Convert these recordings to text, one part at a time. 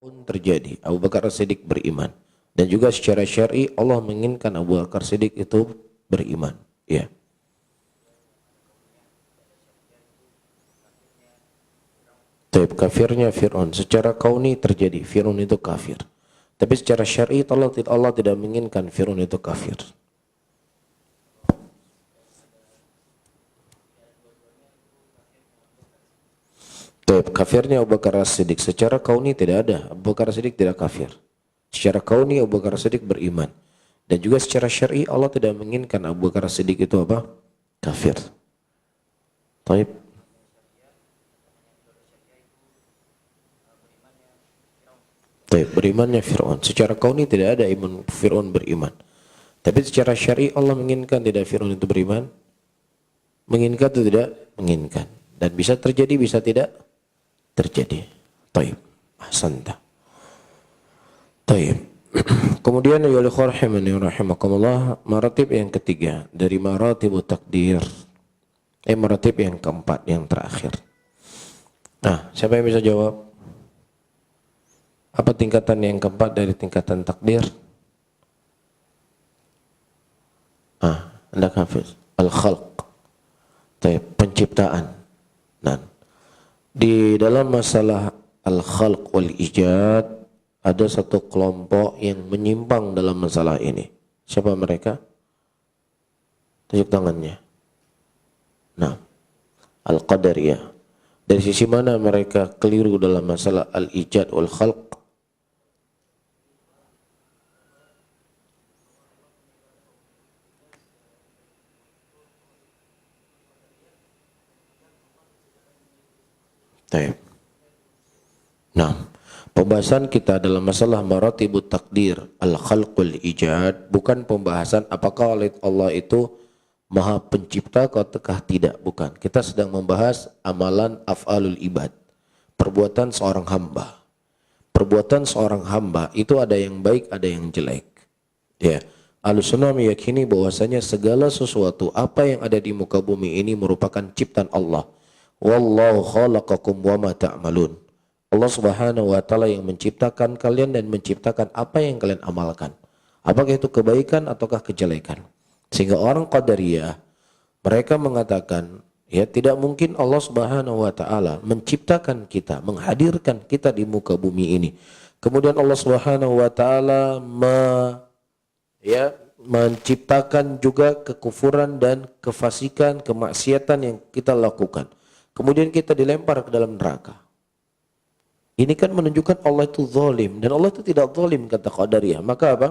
pun terjadi. Abu Bakar As-Siddiq beriman. Dan juga secara syar'i Allah menginginkan Abu Bakar As-Siddiq itu beriman. Ya. Taib, kafirnya Fir'aun. Secara kauni terjadi. Fir'aun itu kafir. Tapi secara syar'i Allah tidak menginginkan Fir'aun itu kafir. Taib, kafirnya Abu Bakar As-Siddiq. Secara kauni tidak ada. Abu Bakar As-Siddiq tidak kafir. Secara kauni Abu Bakar As-Siddiq beriman. Dan juga secara syar'i Allah tidak menginginkan Abu Bakar As-Siddiq itu apa? Kafir. Taib. Taib, berimannya Fir'aun. Secara kauni tidak ada iman Fir'aun beriman. Tapi secara syar'i Allah menginginkan tidak Fir'aun itu beriman? Menginginkan atau tidak? Menginginkan. Dan bisa terjadi, bisa tidak terjadi. Taib. Ahsanta. Taib. Kemudian ya rahimakumullah, maratib yang ketiga dari maratibut takdir. Maratib yang keempat, yang terakhir. Nah, siapa yang bisa jawab? Apa tingkatan yang keempat dari tingkatan takdir? Anda hafiz. Al-khalq. Penciptaan. Nah, di dalam masalah al-khalq wal ijad ada satu kelompok yang menyimpang dalam masalah ini. Siapa mereka? Tunjuk tangannya. Nah, al-qadariyah. Dari sisi mana mereka keliru dalam masalah al-ijad wal khalq? Nah, pembahasan kita dalam masalah maratibut takdir al-khalqul ijad bukan pembahasan apakah Allah itu maha pencipta ataukah tidak, bukan. Kita sedang membahas amalan af'alul ibad, perbuatan seorang hamba. Perbuatan seorang hamba itu ada yang baik, ada yang jelek. Ya, Ahlussunnah meyakini bahwasanya segala sesuatu apa yang ada di muka bumi ini merupakan ciptaan Allah. Wallahu khalaqakum wa ma ta'malun. Allah Subhanahu wa taala yang menciptakan kalian dan menciptakan apa yang kalian amalkan. Apakah itu kebaikan ataukah kejelekan? Sehingga orang Qadariyah mereka mengatakan, ya tidak mungkin Allah Subhanahu wa taala menciptakan kita, menghadirkan kita di muka bumi ini. Kemudian Allah Subhanahu wa taala menciptakan juga kekufuran dan kefasikan, kemaksiatan yang kita lakukan. Kemudian kita dilempar ke dalam neraka. Ini kan menunjukkan Allah itu zalim dan Allah itu tidak zalim, kata Qadariyah. Maka apa?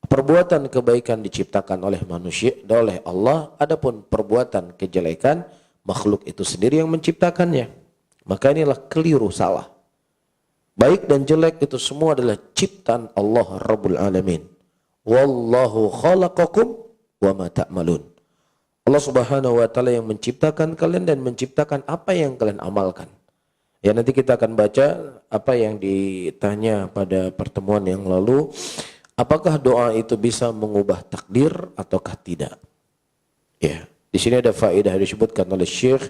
Perbuatan kebaikan diciptakan oleh manusia, oleh Allah. Adapun perbuatan kejelekan, makhluk itu sendiri yang menciptakannya. Maka inilah keliru, salah. Baik dan jelek itu semua adalah ciptaan Allah Rabbul Alamin. Wallahu khalaqakum wa ma ta'malun. Allah Subhanahu wa taala yang menciptakan kalian dan menciptakan apa yang kalian amalkan. Ya, nanti kita akan baca apa yang ditanya pada pertemuan yang lalu. Apakah doa itu bisa mengubah takdir ataukah tidak? Ya, di sini ada faedah disebutkan oleh Syekh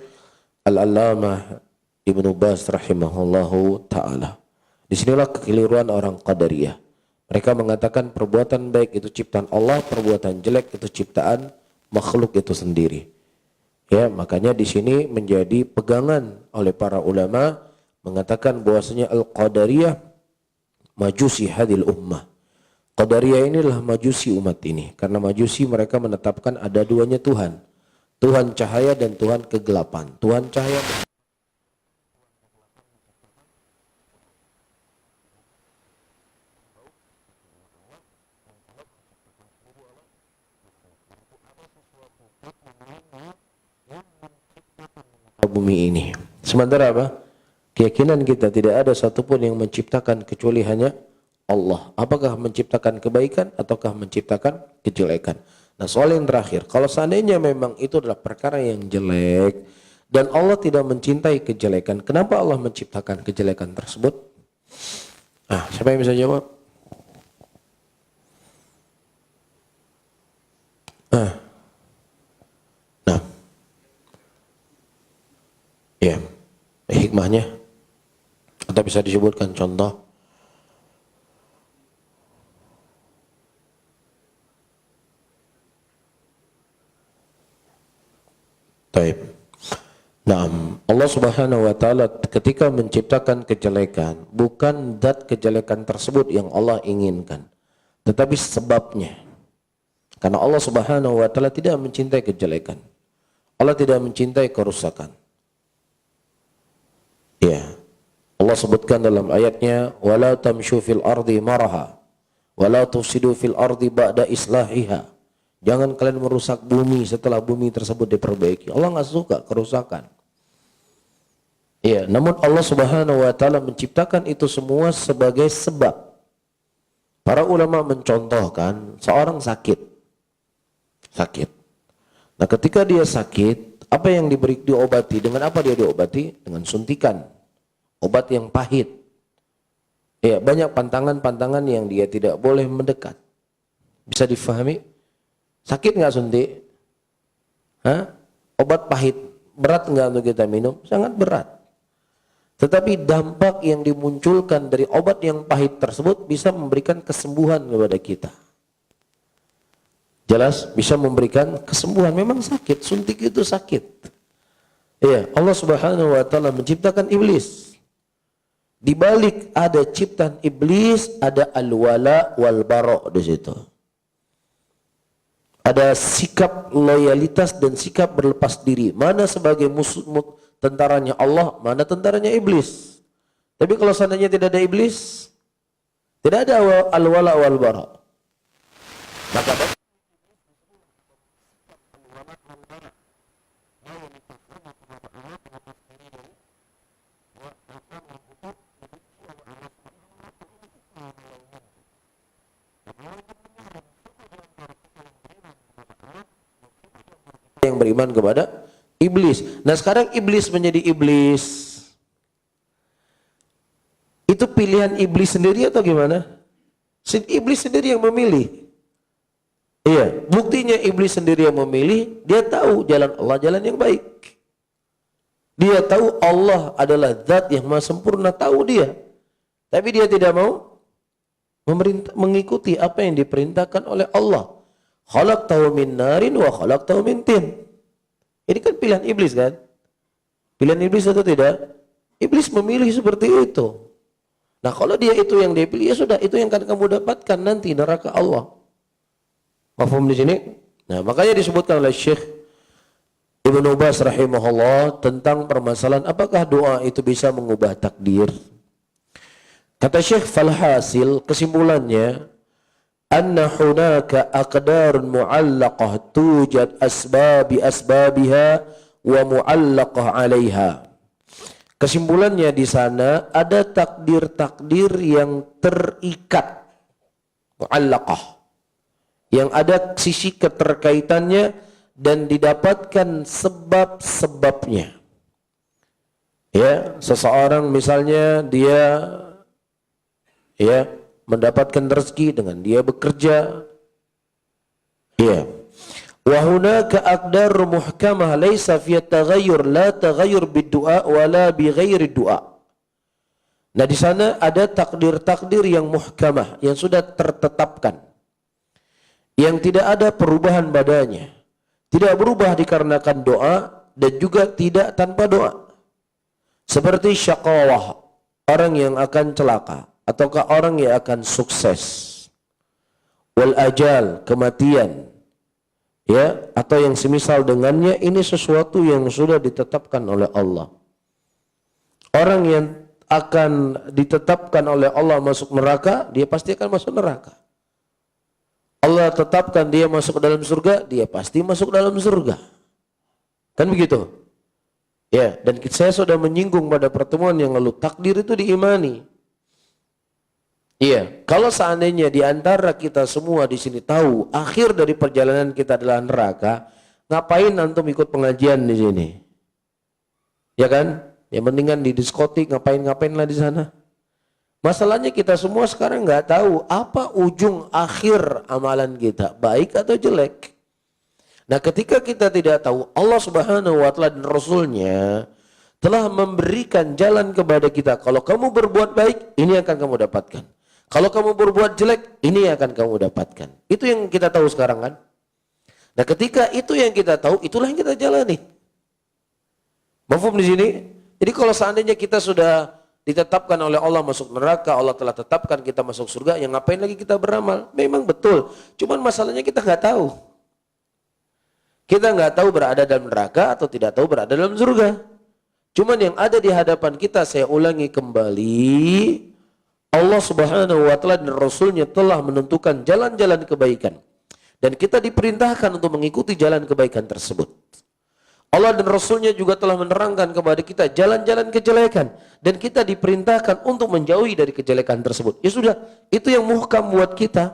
Al-Allamah Ibnu Baz rahimahullahu taala. Disinilah kekeliruan orang Qadariyah. Mereka mengatakan perbuatan baik itu ciptaan Allah, perbuatan jelek itu ciptaan makhluk itu sendiri. Ya, makanya di sini menjadi pegangan oleh para ulama mengatakan bahwasanya Al-Qadariyah majusi hadil ummah. Qadariyah inilah majusi umat ini. Karena majusi mereka menetapkan ada duanya Tuhan. Tuhan cahaya dan Tuhan kegelapan. Tuhan cahaya bumi ini. Sementara apa? Keyakinan kita tidak ada satupun yang menciptakan kecuali hanya Allah. Apakah menciptakan kebaikan ataukah menciptakan kejelekan? Nah, soal yang terakhir, kalau seandainya memang itu adalah perkara yang jelek dan Allah tidak mencintai kejelekan, kenapa Allah menciptakan kejelekan tersebut? Siapa yang bisa jawab? Ya, hikmahnya atau bisa disebutkan contoh. Taib. Nah, Allah Subhanahu wa taala ketika menciptakan kejelekan, bukan zat kejelekan tersebut yang Allah inginkan, tetapi sebabnya. Karena Allah Subhanahu wa taala tidak mencintai kejelekan. Allah tidak mencintai kerusakan. Ya. Allah sebutkan dalam ayatnya, "Wala tamshu fil ardi maraha, wala tufsidu fil ardi ba'da islahiha." Jangan kalian merusak bumi setelah bumi tersebut diperbaiki. Allah enggak suka kerusakan. Ya, namun Allah Subhanahu wa taala menciptakan itu semua sebagai sebab. Para ulama mencontohkan seorang sakit. Nah, ketika dia sakit, apa yang diobati? Dengan apa dia diobati? Dengan suntikan. Obat yang pahit. Ya, banyak pantangan-pantangan yang dia tidak boleh mendekat. Bisa difahami? Sakit nggak suntik? Hah? Obat pahit. Berat nggak untuk kita minum? Sangat berat. Tetapi dampak yang dimunculkan dari obat yang pahit tersebut bisa memberikan kesembuhan kepada kita. Jelas? Bisa memberikan kesembuhan. Memang sakit, suntik itu sakit. Iya, Allah Subhanahu wa taala menciptakan iblis. Di balik ada ciptaan iblis, ada al-wala wal bara di situ. Ada sikap loyalitas dan sikap berlepas diri. Mana sebagai musuh tentaranya Allah, mana tentaranya iblis. Tapi kalau seandainya tidak ada iblis, tidak ada al-wala wal bara. Maka yang beriman kepada iblis. Nah, sekarang iblis menjadi iblis. Itu pilihan iblis sendiri atau gimana? Iblis sendiri yang memilih. Iya, buktinya iblis sendiri yang memilih, dia tahu jalan Allah jalan yang baik. Dia tahu Allah adalah zat yang maha sempurna, tahu dia. Tapi dia tidak mau mengikuti apa yang diperintahkan oleh Allah. Khalaqtahu min narin wa khalaqtahu min tin. Ini kan pilihan iblis kan? Pilihan iblis atau tidak? Iblis memilih seperti itu. Nah, kalau dia itu yang dia pilih, ya sudah, itu yang akan kamu dapatkan nanti neraka Allah. Mafhum di sini? Nah, makanya disebutkan oleh Syekh Ibnu Baz rahimahullah tentang permasalahan apakah doa itu bisa mengubah takdir. Kata Syekh, falhasil, kesimpulannya, anna hunaka aqdarun mu'allaqah tujad asbabiha wa mu'allaqah 'alaiha. Kesimpulannya di sana ada takdir-takdir yang terikat, mu'allaqah, yang ada sisi keterkaitannya dan didapatkan sebab-sebabnya. Ya, seseorang misalnya dia ya mendapatkan rezeki dengan dia bekerja. Ya. Wa hunaka aqdar muhkamah laisa fi taghayyur la taghayyur bid-du'a wala bi ghairi du'a. Nah, di sana ada takdir-takdir yang muhkamah, yang sudah tertetapkan. Yang tidak ada perubahan padanya. Tidak berubah dikarenakan doa dan juga tidak tanpa doa. Seperti syaqawah, orang yang akan celaka ataukah orang yang akan sukses. Wal ajal, kematian. Ya, atau yang semisal dengannya, ini sesuatu yang sudah ditetapkan oleh Allah. Orang yang akan ditetapkan oleh Allah masuk neraka, dia pasti akan masuk neraka. Allah tetapkan dia masuk ke dalam surga, dia pasti masuk dalam surga. Kan begitu? Ya, dan saya sudah menyinggung pada pertemuan yang lalu, takdir itu diimani. Iya, kalau seandainya di antara kita semua di sini tahu akhir dari perjalanan kita adalah neraka, ngapain antum ikut pengajian di sini? Ya kan? Ya mendingan di diskotik, ngapain-ngapainlah di sana. Masalahnya kita semua sekarang nggak tahu apa ujung akhir amalan kita, baik atau jelek. Nah, ketika kita tidak tahu, Allah Subhanahu wa taala dan Rasulnya telah memberikan jalan kepada kita. Kalau kamu berbuat baik, ini akan kamu dapatkan. Kalau kamu berbuat jelek, ini akan kamu dapatkan. Itu yang kita tahu sekarang kan. Nah, ketika itu yang kita tahu, itulah yang kita jalani. Mafhum di sini? Jadi kalau seandainya kita sudah ditetapkan oleh Allah masuk neraka, Allah telah tetapkan kita masuk surga, yang ngapain lagi kita beramal? Memang betul. Cuman masalahnya kita nggak tahu. Kita nggak tahu berada dalam neraka atau tidak tahu berada dalam surga. Cuman yang ada di hadapan kita, saya ulangi kembali, Allah Subhanahu wa taala dan Rasulnya telah menentukan jalan-jalan kebaikan. Dan kita diperintahkan untuk mengikuti jalan kebaikan tersebut. Allah dan Rasulnya juga telah menerangkan kepada kita jalan-jalan kejelekan. Dan kita diperintahkan untuk menjauhi dari kejelekan tersebut. Ya sudah, itu yang muhkam buat kita.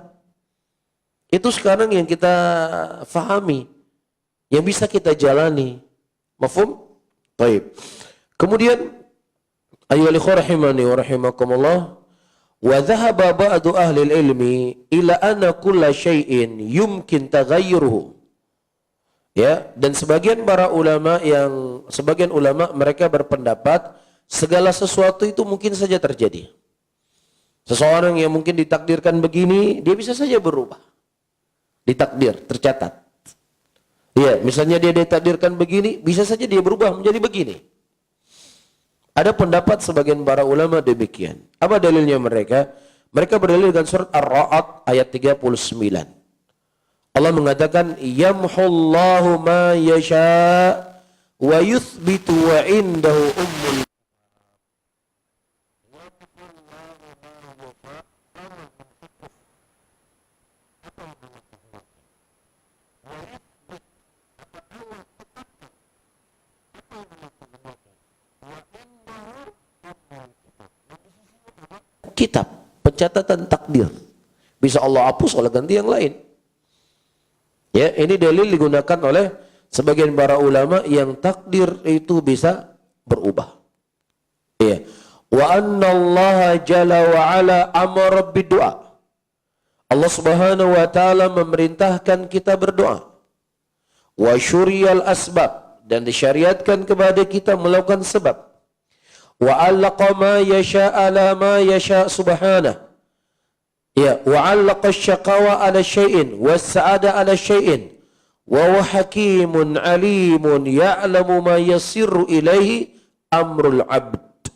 Itu sekarang yang kita fahami. Yang bisa kita jalani. Mafhum? Baik. Kemudian, ayyuhal ikhwah rahimani wa rahimakumullah. Wa dhahaba ba'du ahli ilmi ila anna kulla syai'in yumkin taghayyuruhu. Ya, dan sebagian ulama mereka berpendapat segala sesuatu itu mungkin saja terjadi. Seseorang yang mungkin ditakdirkan begini, dia bisa saja berubah. Ditakdir, tercatat. Ya, misalnya dia ditakdirkan begini, bisa saja dia berubah menjadi begini. Ada pendapat sebagian para ulama demikian. Apa dalilnya mereka? Mereka berdalil dengan surat Ar-Ra'd ayat 39. Allah mengatakan yamhullahu ma yasha wa yuthbitu wa indahu ummul. Kitab pencatatan takdir bisa Allah hapus oleh ganti yang lain. Ya, ini dalil digunakan oleh sebagian para ulama yang takdir itu bisa berubah. Ya. Wa anna Allah jalla wa ala amara biddu'a. Allah Subhanahu wa taala memerintahkan kita berdoa. Wa syuriyal asbab, dan disyariatkan kepada kita melakukan sebab. Wa allaqa ma yasha ala ma yasha subhanahu. Ya, wa 'allaqa asy-syaqawa 'ala syai'in was-sa'ada 'ala syai'in wa huwa hakimun 'alimun ya'lamu ma yasirru ilaihi amrul 'abd.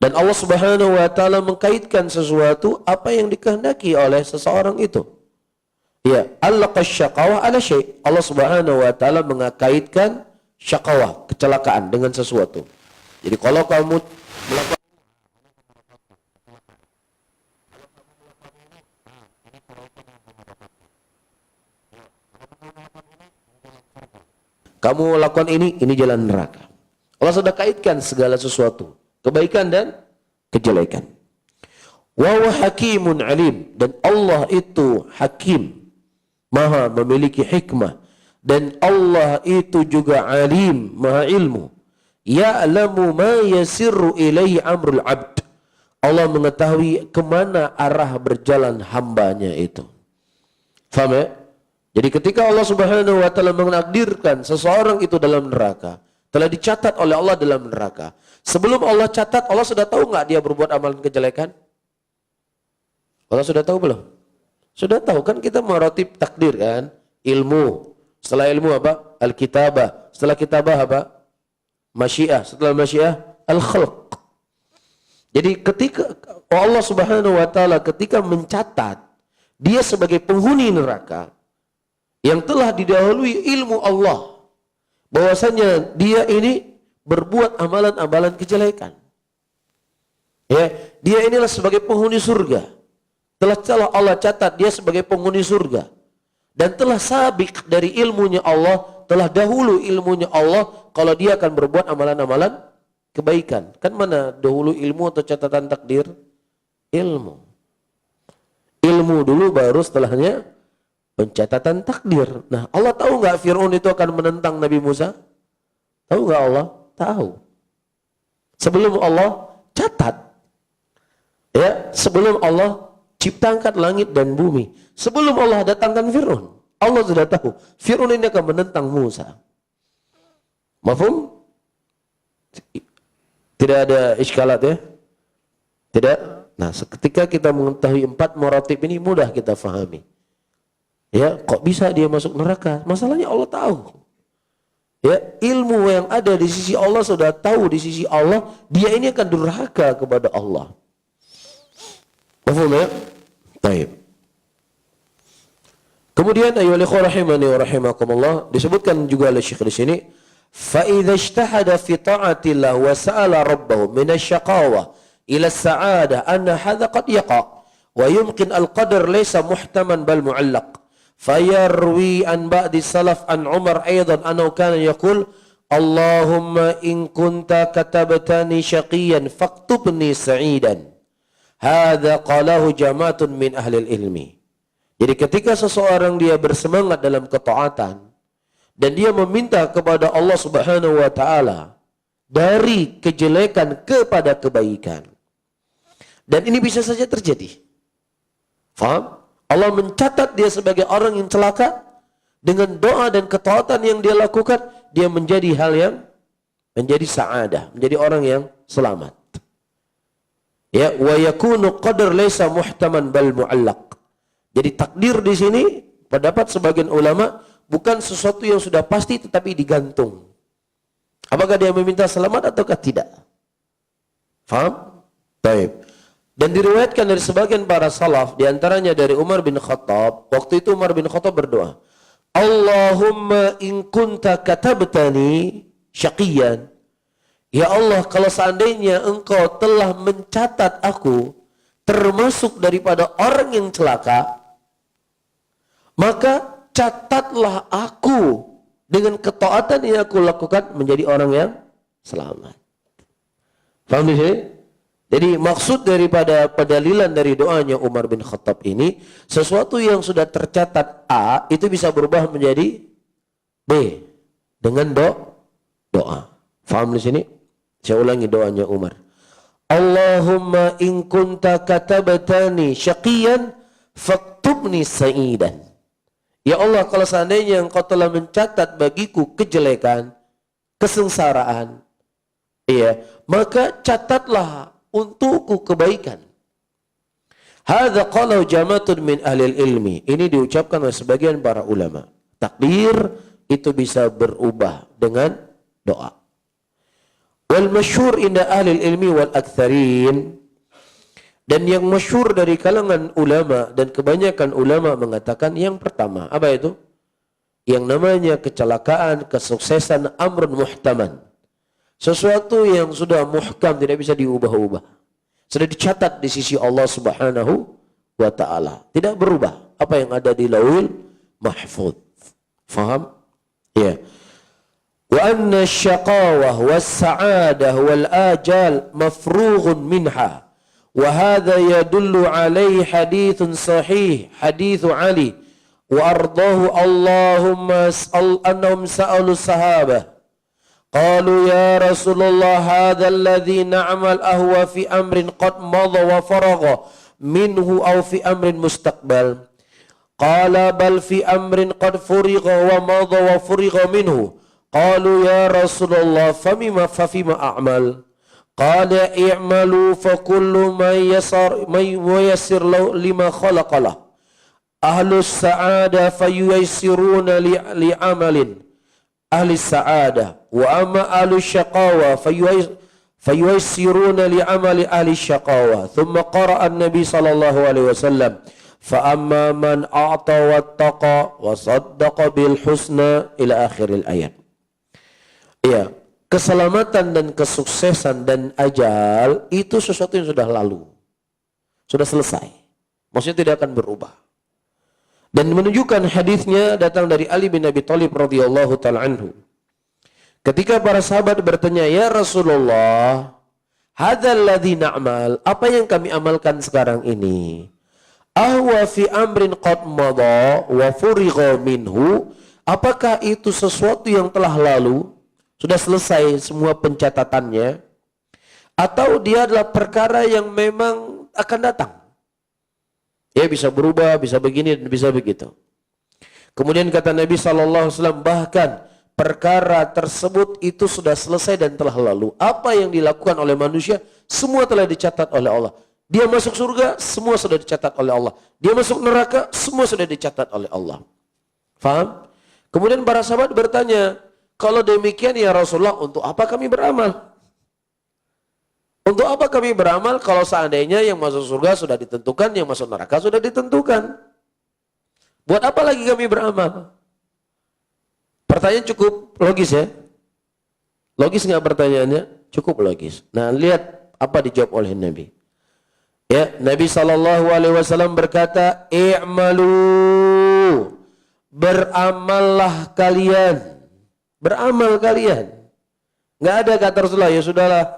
Dan Allah Subhanahu wa taala mengkaitkan sesuatu apa yang dikehendaki oleh seseorang itu. Ya, 'allaqa asy-syaqawa 'ala syai'. Allah Subhanahu wa taala mengkaitkan syaqawah, kecelakaan dengan sesuatu. Jadi kalau kamu melakukan kamu lakukan ini jalan neraka. Allah sudah kaitkan segala sesuatu, kebaikan dan kejelekan. Wa huwa hakimun alim, dan Allah itu hakim, maha memiliki hikmah, dan Allah itu juga alim, maha ilmu. Ya'lamu ma yasirru ilaihi amrul abd. Allah mengetahui kemana arah berjalan hambanya itu. Faham ya? Jadi ketika Allah Subhanahu wa taala menakdirkan seseorang itu dalam neraka, telah dicatat oleh Allah dalam neraka. Sebelum Allah catat, Allah sudah tahu nggak dia berbuat amalan kejelekan? Allah sudah tahu belum? Sudah tahu kan, kita meratib takdir kan? Ilmu. Setelah ilmu apa? Al-kitabah. Setelah kitabah apa? Masyiah. Setelah masyiah, al-khalq. Jadi ketika Allah Subhanahu wa taala ketika mencatat dia sebagai penghuni neraka yang telah didahului ilmu Allah bahwasanya dia ini berbuat amalan-amalan kejelekan. Ya, dia inilah sebagai penghuni surga. Telah Allah catat dia sebagai penghuni surga. Dan telah sabik dari ilmunya Allah, telah dahulu ilmunya Allah kalau dia akan berbuat amalan-amalan kebaikan. Kan mana dahulu ilmu atau catatan takdir? Ilmu. Ilmu dulu baru setelahnya pencatatan takdir. Nah, Allah tahu nggak Fir'aun itu akan menentang Nabi Musa? Tahu nggak Allah? Tahu. Sebelum Allah catat, ya, sebelum Allah ciptakan langit dan bumi, sebelum Allah datangkan Fir'aun, Allah sudah tahu Fir'aun ini akan menentang Musa. Mafhum? Tidak ada iskalat ya? Tidak? Nah, ketika kita mengetahui 4 maratib ini mudah kita fahami. Ya, kok bisa dia masuk neraka? Masalahnya Allah tahu. Ya, ilmu yang ada di sisi Allah sudah tahu di sisi Allah, dia ini akan durhaka kepada Allah. Paham ya? Baik. Kemudian ayyuhal ikhwah rahimani wa rahimakumullah, disebutkan juga oleh Syekh di sini, fa idza ijtahada fi ta'atillah wa sa'ala rabbahu min asy-syaqawah ila as-sa'adah anna hadha qad yaqa wa yumkin al-qadar laysa muhtaman bal mu'allaq. Fayarwi an ba'di salaf an Umar aidan annahu kana yaqul Allahumma in kunta katabtani syaqiyan faktubni sa'idan. Hadza qalahu jama'atun min ahli ilmi. Jadi ketika seseorang dia bersemangat dalam ketaatan dan dia meminta kepada Allah Subhanahu wa taala dari kejelekan kepada kebaikan. Dan ini bisa saja terjadi. Faham? Allah mencatat dia sebagai orang yang celaka dengan doa dan ketaatan yang dia lakukan, dia menjadi hal yang menjadi sa'adah, menjadi orang yang selamat. Ya, wa yakunu qadar laysa muhtaman bal mu'allaq. Jadi takdir di sini pendapat sebagian ulama bukan sesuatu yang sudah pasti tetapi digantung. Apakah dia meminta selamat ataukah tidak? Faham? Baik. Dan diriwayatkan dari sebagian para salaf, diantaranya dari Umar bin Khattab. Waktu itu Umar bin Khattab berdoa, Allahumma in kunta katabtani syaqiyan. Ya Allah, kalau seandainya engkau telah mencatat aku termasuk daripada orang yang celaka, maka catatlah aku dengan ketaatan yang aku lakukan menjadi orang yang selamat. Paham di sini? Jadi maksud daripada pendalilan dari doanya Umar bin Khattab ini, sesuatu yang sudah tercatat A itu bisa berubah menjadi B dengan doa. Faham di sini? Saya ulangi doanya Umar. Allahumma in kunta katabtani syaqiyan faktubni sa'idan. Ya Allah, kalau seandainya engkau telah mencatat bagiku kejelekan, kesengsaraan, iya, maka catatlah untukku kebaikan. Hadza qalahu jama'atun min ahli ilmi. Ini diucapkan oleh sebagian para ulama. Takdir itu bisa berubah dengan doa. Wal masyhur inda ahli ilmi wal aktsarin, dan yang masyhur dari kalangan ulama dan kebanyakan ulama mengatakan yang pertama, apa itu? Yang namanya kecelakaan, kesuksesan, amrun muhtaman. Sesuatu yang sudah muhkam, tidak bisa diubah-ubah. Sudah dicatat di sisi Allah Subhanahu wa ta'ala. Tidak berubah. Apa yang ada di Lauhul Mahfuz. Faham? Ya. Wa anna syaqawah was sa'adah wal ajal mafrughun minha. Wa hadha yadullu alaihi hadithun sahih. Hadithu Ali. Wa ardahu Allahumma annahum sa'alu sahabah. قالوا يا رسول الله هذا الذي نعمل أهو في أمر قد مضى وفرغ منه أو في أمر مستقبل قال بل في أمر قد فرغ ومضى وفرغ منه قالوا يا رسول الله ففيما أعمل قال اعملوا فكل من يسر لما خلق له أهل السعادة فييسرون لعمل أهل السعادة وأما أهل الشقاوة فييسرون لعمل أهل الشقاوة ثم قرأ النبي صلى الله عليه وسلم فأما من أعطى واتقى وصدق بالحسنى إلى آخر الآيات. Ya, keselamatan dan kesuksesan dan ajal itu sesuatu yang sudah lalu, sudah selesai, maksudnya tidak akan berubah. Dan menunjukkan hadisnya datang dari Ali bin Abi Thalib radhiyallahu taala anhu. Ketika para sahabat bertanya, "Ya Rasulullah, hadzal ladzi na'mal, apa yang kami amalkan sekarang ini? Ahwa fi amrin qad madha wa furigha minhu?" Apakah itu sesuatu yang telah lalu, sudah selesai semua pencatatannya, atau dia adalah perkara yang memang akan datang? Ya, bisa berubah, bisa begini dan bisa begitu. Kemudian kata Nabi SAW, bahkan perkara tersebut itu sudah selesai dan telah lalu. Apa yang dilakukan oleh manusia, semua telah dicatat oleh Allah. Dia masuk surga, semua sudah dicatat oleh Allah. Dia masuk neraka, semua sudah dicatat oleh Allah. Faham? Kemudian para sahabat bertanya, kalau demikian ya Rasulullah, untuk apa kami beramal? Untuk apa kami beramal kalau seandainya yang masuk surga sudah ditentukan, yang masuk neraka sudah ditentukan? Buat apa lagi kami beramal? Pertanyaan cukup logis ya? Logis nggak pertanyaannya? Cukup logis. Nah, lihat apa dijawab oleh Nabi. Ya, Nabi SAW berkata, "I'malu, beramallah kalian." Beramal kalian. Nggak ada kata Rasulullah, ya sudahlah.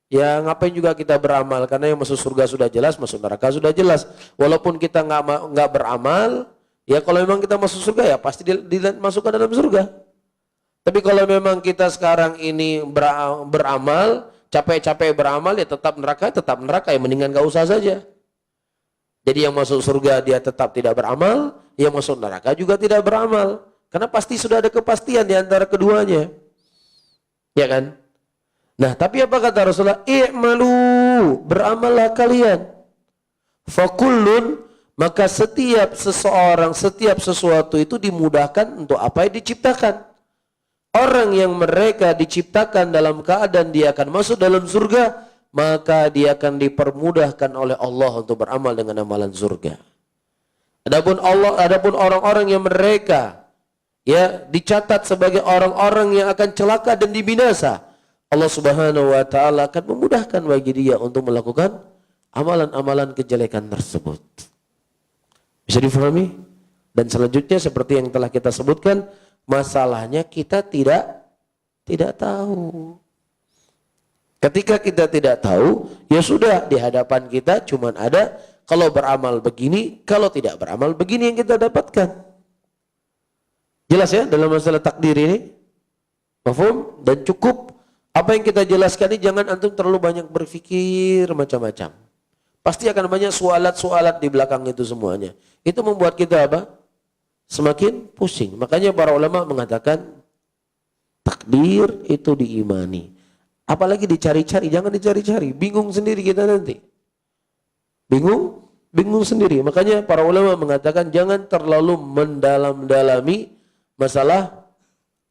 Ya ngapain juga kita beramal, karena yang masuk surga sudah jelas, masuk neraka sudah jelas. Walaupun kita nggak beramal, ya kalau memang kita masuk surga ya pasti dimasukkan dalam surga. Tapi kalau memang kita sekarang ini beramal, capek-capek beramal, ya tetap neraka, ya mendingan gak usah saja. Jadi yang masuk surga dia tetap tidak beramal, yang masuk neraka juga tidak beramal. Karena pasti sudah ada kepastian di antara keduanya. Ya kan? Nah, tapi apa kata Rasulullah? I'malu, beramallah kalian. Fakullun, maka setiap seseorang, setiap sesuatu itu dimudahkan untuk apa yang diciptakan. Orang yang mereka diciptakan dalam keadaan dia akan masuk dalam surga, maka dia akan dipermudahkan oleh Allah untuk beramal dengan amalan surga. Adapun orang-orang yang mereka ya dicatat sebagai orang-orang yang akan celaka dan dibinasa, Allah Subhanahu wa taala akan memudahkan bagi dia untuk melakukan amalan-amalan kejelekan tersebut. Bisa difahami? Dan selanjutnya seperti yang telah kita sebutkan, masalahnya kita tidak tahu. Ketika kita tidak tahu, ya sudah, di hadapan kita cuman ada kalau beramal begini, kalau tidak beramal begini yang kita dapatkan. Jelas ya dalam masalah takdir ini? Mafhum? Dan cukup apa yang kita jelaskan ini, jangan antum terlalu banyak berpikir macam-macam. Pasti akan banyak soalat-soalat di belakang itu semuanya. Itu membuat kita apa? Semakin pusing. Makanya para ulama mengatakan takdir itu diimani. Apalagi dicari-cari, jangan dicari-cari. Bingung sendiri kita nanti. Bingung sendiri. Makanya para ulama mengatakan jangan terlalu mendalam-dalami masalah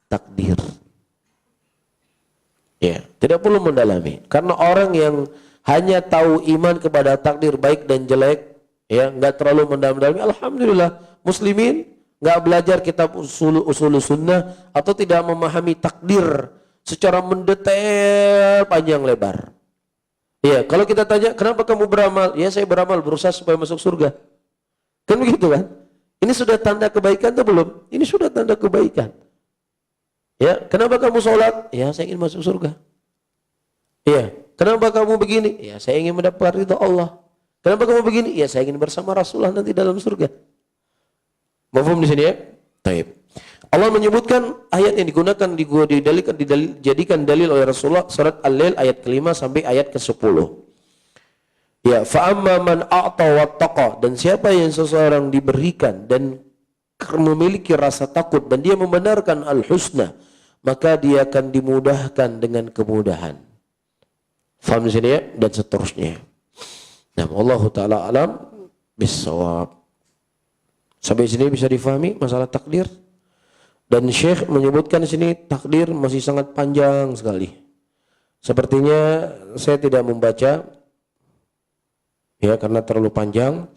takdir. Ya, tidak perlu mendalami. Karena orang yang hanya tahu iman kepada takdir baik dan jelek, ya, nggak terlalu mendalam-dalami, alhamdulillah, muslimin nggak belajar kitab usul sunnah atau tidak memahami takdir secara mendetail panjang lebar. Ya, kalau kita tanya, kenapa kamu beramal? Ya, saya beramal berusaha supaya masuk surga. Kan begitu kan? Ini sudah tanda kebaikan atau belum? Ini sudah tanda kebaikan. Ya, kenapa kamu sholat? Ya, saya ingin masuk surga. Ya, kenapa kamu begini? Ya, saya ingin mendapat ridha Allah. Kenapa kamu begini? Ya, saya ingin bersama Rasulullah nanti dalam surga. Mafhum di sini ya? Baik. Allah menyebutkan ayat yang digunakan dijadikan dalil oleh Rasulullah, surat Al-Lail ayat ke-5 sampai ayat ke-10. Ya, fa'amma man a'ta wattaqa, dan siapa yang seseorang diberikan dan memiliki rasa takut dan dia membenarkan al-husna, maka dia akan dimudahkan dengan kemudahan. Faham di sini ya? Dan seterusnya. Nah, Allahu taala alam bisawab. Sampai sini bisa difahami masalah takdir? Dan Syekh menyebutkan di sini takdir masih sangat panjang sekali. Sepertinya saya tidak membaca ya karena terlalu panjang,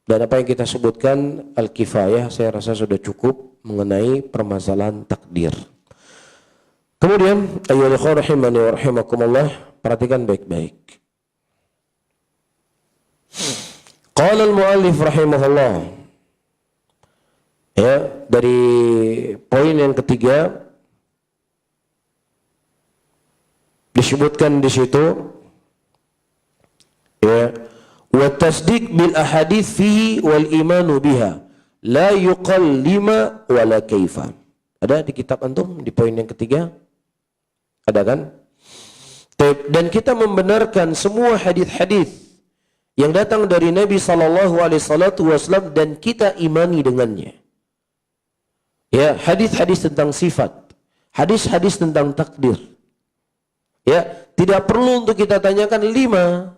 dan apa yang kita sebutkan al-kifayah saya rasa sudah cukup mengenai permasalahan takdir. Kemudian ayyuhal ikhwan rahimani wa rahimakumullah, perhatikan baik-baik. Qala al-muallif rahimahullah, ya, dari poin yang ketiga disebutkan di situ ya, wa tasdiq bil ahadits fihi wal imanu biha la yuqal lima wala kaifa. Ada di kitab antum di poin yang ketiga? Ada kan? Dan kita membenarkan semua hadis-hadis yang datang dari Nabi SAW dan kita imani dengannya. Ya, hadis-hadis tentang sifat, hadis-hadis tentang takdir. Ya, tidak perlu untuk kita tanyakan 5.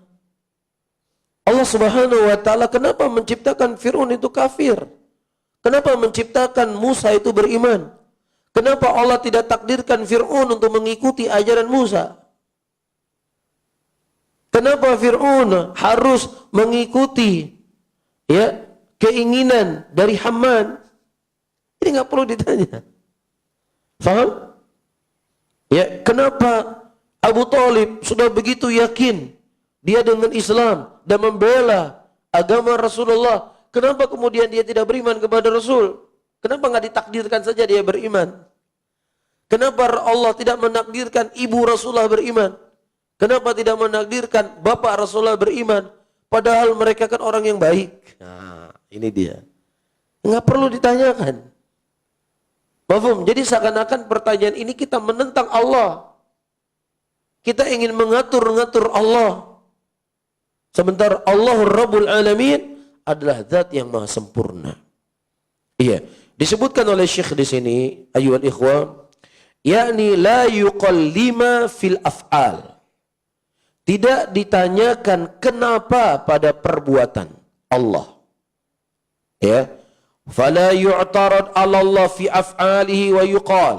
Allah Subhanahu wa taala kenapa menciptakan Fir'aun itu kafir? Kenapa menciptakan Musa itu beriman? Kenapa Allah tidak takdirkan Fir'aun untuk mengikuti ajaran Musa? Kenapa Fir'aun harus mengikuti keinginan dari Haman? Ini nggak perlu ditanya. Faham? Ya, kenapa Abu Thalib sudah begitu yakin dia dengan Islam dan membela agama Rasulullah? Kenapa kemudian dia tidak beriman kepada Rasul? Kenapa nggak ditakdirkan saja dia beriman? Kenapa Allah tidak menakdirkan ibu Rasulullah beriman? Kenapa tidak menakdirkan bapak Rasulullah beriman? Padahal mereka kan orang yang baik. Nah, ini dia. Nggak perlu ditanyakan. Mafhum? Jadi seakan-akan pertanyaan ini kita menentang Allah. Kita ingin mengatur-ngatur Allah. Sementara Allah Rabbul Alamin adalah zat yang maha sempurna. Iya. Disebutkan oleh Syekh di sini, ayyuhal ikhwah, yakni la yuqallima fil af'al. Tidak ditanyakan kenapa pada perbuatan Allah. Ya. Fala yu'tarad 'ala Allah fi af'alihi wa yuqal.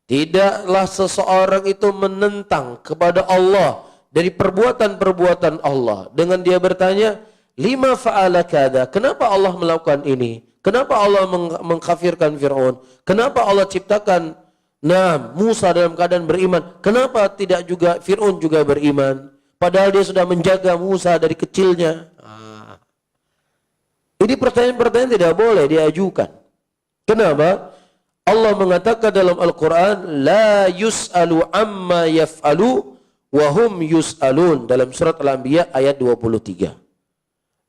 Tidaklah seseorang itu menentang kepada Allah dari perbuatan-perbuatan Allah dengan dia bertanya, lima fa'ala kada? Kenapa Allah melakukan ini? Kenapa Allah mengkafirkan Fir'aun? Kenapa Allah ciptakan Musa dalam keadaan beriman? Kenapa tidak juga Fir'aun juga beriman? Padahal dia sudah menjaga Musa dari kecilnya. Ini pertanyaan-pertanyaan tidak boleh diajukan. Kenapa? Allah mengatakan dalam Al-Quran, la yus'alu amma yaf'alu wa hum yus'alun. Dalam surat Al-Anbiya ayat 23.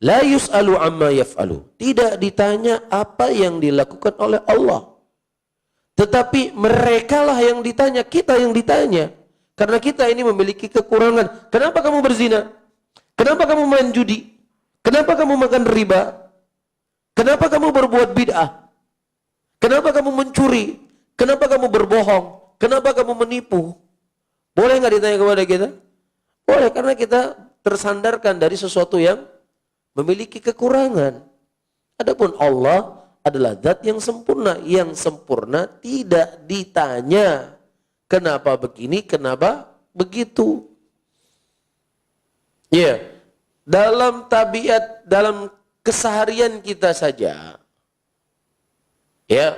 La yus'alu amma yaf'alu. Tidak ditanya apa yang dilakukan oleh Allah. Tetapi merekalah yang ditanya, kita yang ditanya. Karena kita ini memiliki kekurangan. Kenapa kamu berzina? Kenapa kamu main judi? Kenapa kamu makan riba? Kenapa kamu berbuat bid'ah? Kenapa kamu mencuri? Kenapa kamu berbohong? Kenapa kamu menipu? Boleh nggak ditanya kepada kita? Boleh, karena kita tersandarkan dari sesuatu yang memiliki kekurangan. Adapun Allah adalah zat yang sempurna tidak ditanya kenapa begini, kenapa begitu. Ya, dalam tabiat, dalam keseharian kita saja, ya,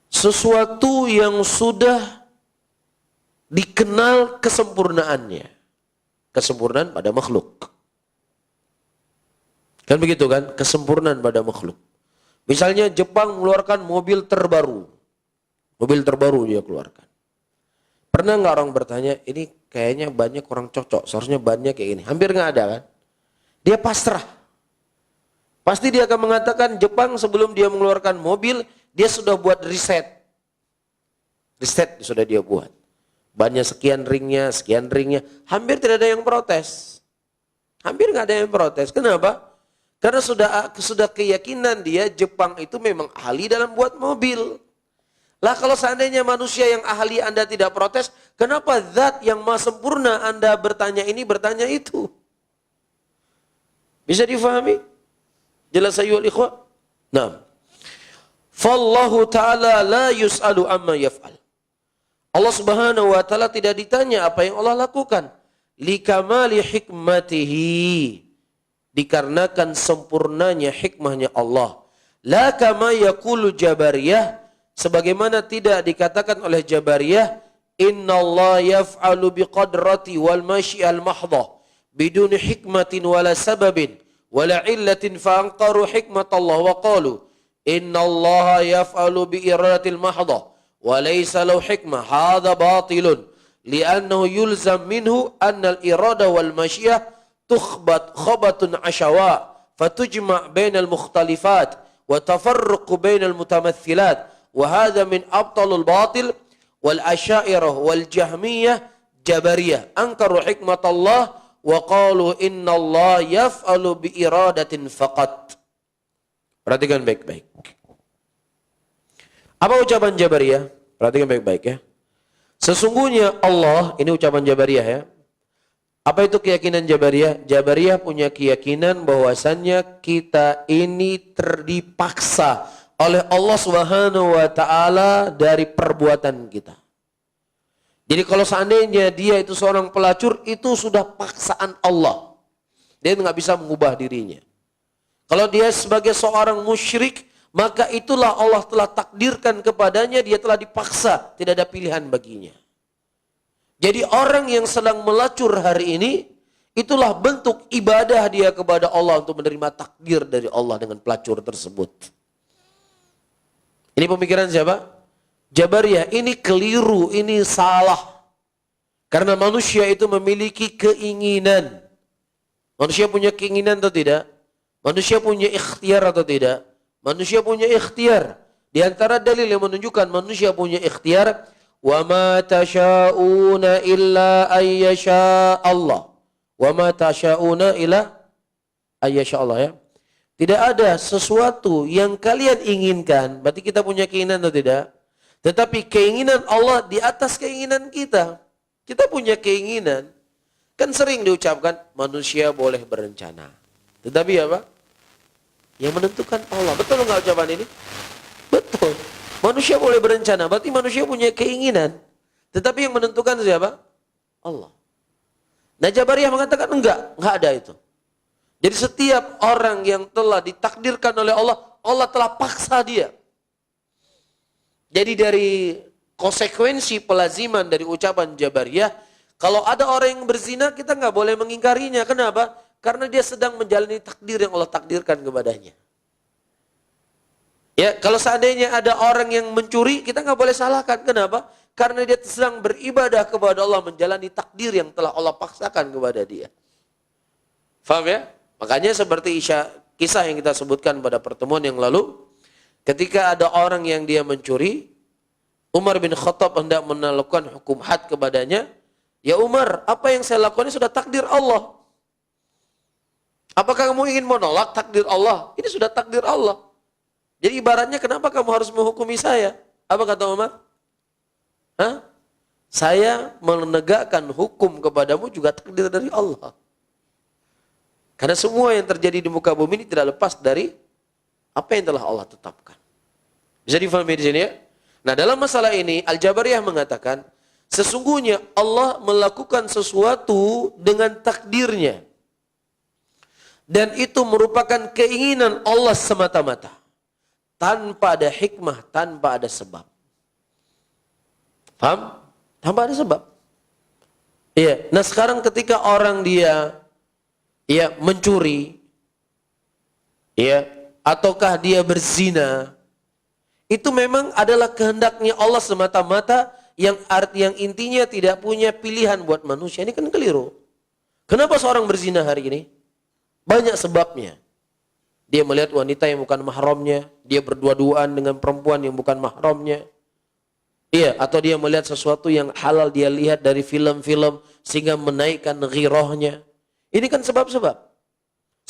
sesuatu yang sudah dikenal kesempurnaannya, kesempurnaan pada makhluk. Kan begitu kan? Kesempurnaan pada makhluk. Misalnya Jepang mengeluarkan mobil terbaru. Mobil terbaru dia keluarkan. Pernah nggak orang bertanya, ini kayaknya banyak orang cocok, seharusnya banyak kayak gini. Hampir nggak ada kan? Dia pasrah. Pasti dia akan mengatakan Jepang sebelum dia mengeluarkan mobil, dia sudah buat riset. Riset sudah dia buat. Banyak sekian ringnya. Hampir tidak ada yang protes. Hampir nggak ada yang protes. Kenapa? Karena sudah keyakinan dia Jepang itu memang ahli dalam buat mobil. Lah kalau seandainya manusia yang ahli Anda tidak protes, kenapa zat yang maha sempurna Anda bertanya ini, bertanya itu? Bisa difahami? Jelas ayyuhal ikhwah? Nah. Fallahu ta'ala la yus'alu amma yaf'al. Allah Subhanahu wa taala tidak ditanya apa yang Allah lakukan. Likamali hikmatihi. Dikarenakan sempurnanya hikmahnya Allah. La kama yaqulu Jabariyah, sebagaimana tidak dikatakan oleh Jabariyah, innallaha yaf'alu biqadrati wal masyi'al mahdha biduni hikmatin wala sababin wala illatin fa'anqaru hikmatallah wa qalu innallaha yaf'alu bi iradatil mahdha wa laysa lahu hikmah hadha batilun li'annahu yulzam minhu anna al-irada wal masyi'ah tukhbat khabatun ashawa fatujma' bainal mukhtalifat wa tafarruqu bainal mutamaththilat wa hadha min abtalul batil wal asyairah wal jahmiyah jabariyah ankaru hikmatallah wa qalu innallaha yaf'alu bi iradatin faqat. Perhatikan baik-baik. Apa ucapan Jabariyah? Perhatikan baik-baik ya. Sesungguhnya Allah, ini ucapan Jabariyah ya. Apa itu keyakinan Jabariyah? Jabariyah punya keyakinan bahwasannya kita ini terdipaksa oleh Allah Subhanahu wa taala dari perbuatan kita. Jadi kalau seandainya dia itu seorang pelacur, itu sudah paksaan Allah. Dia nggak bisa mengubah dirinya. Kalau dia sebagai seorang musyrik, maka itulah Allah telah takdirkan kepadanya, dia telah dipaksa, tidak ada pilihan baginya. Jadi orang yang sedang melacur hari ini, itulah bentuk ibadah dia kepada Allah untuk menerima takdir dari Allah dengan pelacur tersebut. Ini pemikiran siapa? Jabariyah. Ini keliru, ini salah. Karena manusia itu memiliki keinginan. Manusia punya keinginan atau tidak? Manusia punya ikhtiar atau tidak? Manusia punya ikhtiar. Di antara dalil yang menunjukkan manusia punya ikhtiar, wa ma tasyauna illa ayyasha Allah. Wa ma tasyauna illa ayyasha Allah, ya. Tidak ada sesuatu yang kalian inginkan, berarti kita punya keinginan atau tidak? Tetapi keinginan Allah di atas keinginan kita. Kita punya keinginan. Kan sering diucapkan manusia boleh berencana. Tetapi apa? Yang menentukan Allah. Betul nggak ucapan ini? Betul. Manusia boleh berencana, berarti manusia punya keinginan. Tetapi yang menentukan siapa? Allah. Nah, Jabariyah mengatakan enggak ada itu. Jadi setiap orang yang telah ditakdirkan oleh Allah, Allah telah paksa dia. Jadi dari konsekuensi pelaziman dari ucapan Jabariyah, kalau ada orang yang berzina, kita nggak boleh mengingkarinya. Kenapa? Karena dia sedang menjalani takdir yang Allah takdirkan kepadanya. Ya, kalau seandainya ada orang yang mencuri, kita nggak boleh salahkan. Kenapa? Karena dia sedang beribadah kepada Allah, menjalani takdir yang telah Allah paksakan kepada dia. Faham ya? Makanya seperti kisah yang kita sebutkan pada pertemuan yang lalu, ketika ada orang yang dia mencuri, Umar bin Khattab hendak melakukan hukum had kepadanya. Ya Umar, apa yang saya lakukan ini sudah takdir Allah. Apakah kamu ingin menolak takdir Allah? Ini sudah takdir Allah. Jadi ibaratnya kenapa kamu harus menghukumi saya? Apa kata Umar? Hah? Saya menegakkan hukum kepadamu juga takdir dari Allah. Karena semua yang terjadi di muka bumi ini tidak lepas dari apa yang telah Allah tetapkan. Bisa difahami di sini ya? Nah, dalam masalah ini Al-Jabariyah mengatakan sesungguhnya Allah melakukan sesuatu dengan takdirnya. Dan itu merupakan keinginan Allah semata-mata. Tanpa ada hikmah, tanpa ada sebab. Paham? Tanpa ada sebab. Iya. Nah sekarang ketika orang dia mencuri, ataukah dia berzina, itu memang adalah kehendaknya Allah semata-mata yang intinya tidak punya pilihan buat manusia. Ini kan keliru. Kenapa seorang berzina hari ini? Banyak sebabnya. Dia melihat wanita yang bukan mahramnya, dia berdua-duaan dengan perempuan yang bukan mahramnya. Iya, atau dia melihat sesuatu yang halal dia lihat dari film-film sehingga menaikkan ghirahnya. Ini kan sebab-sebab.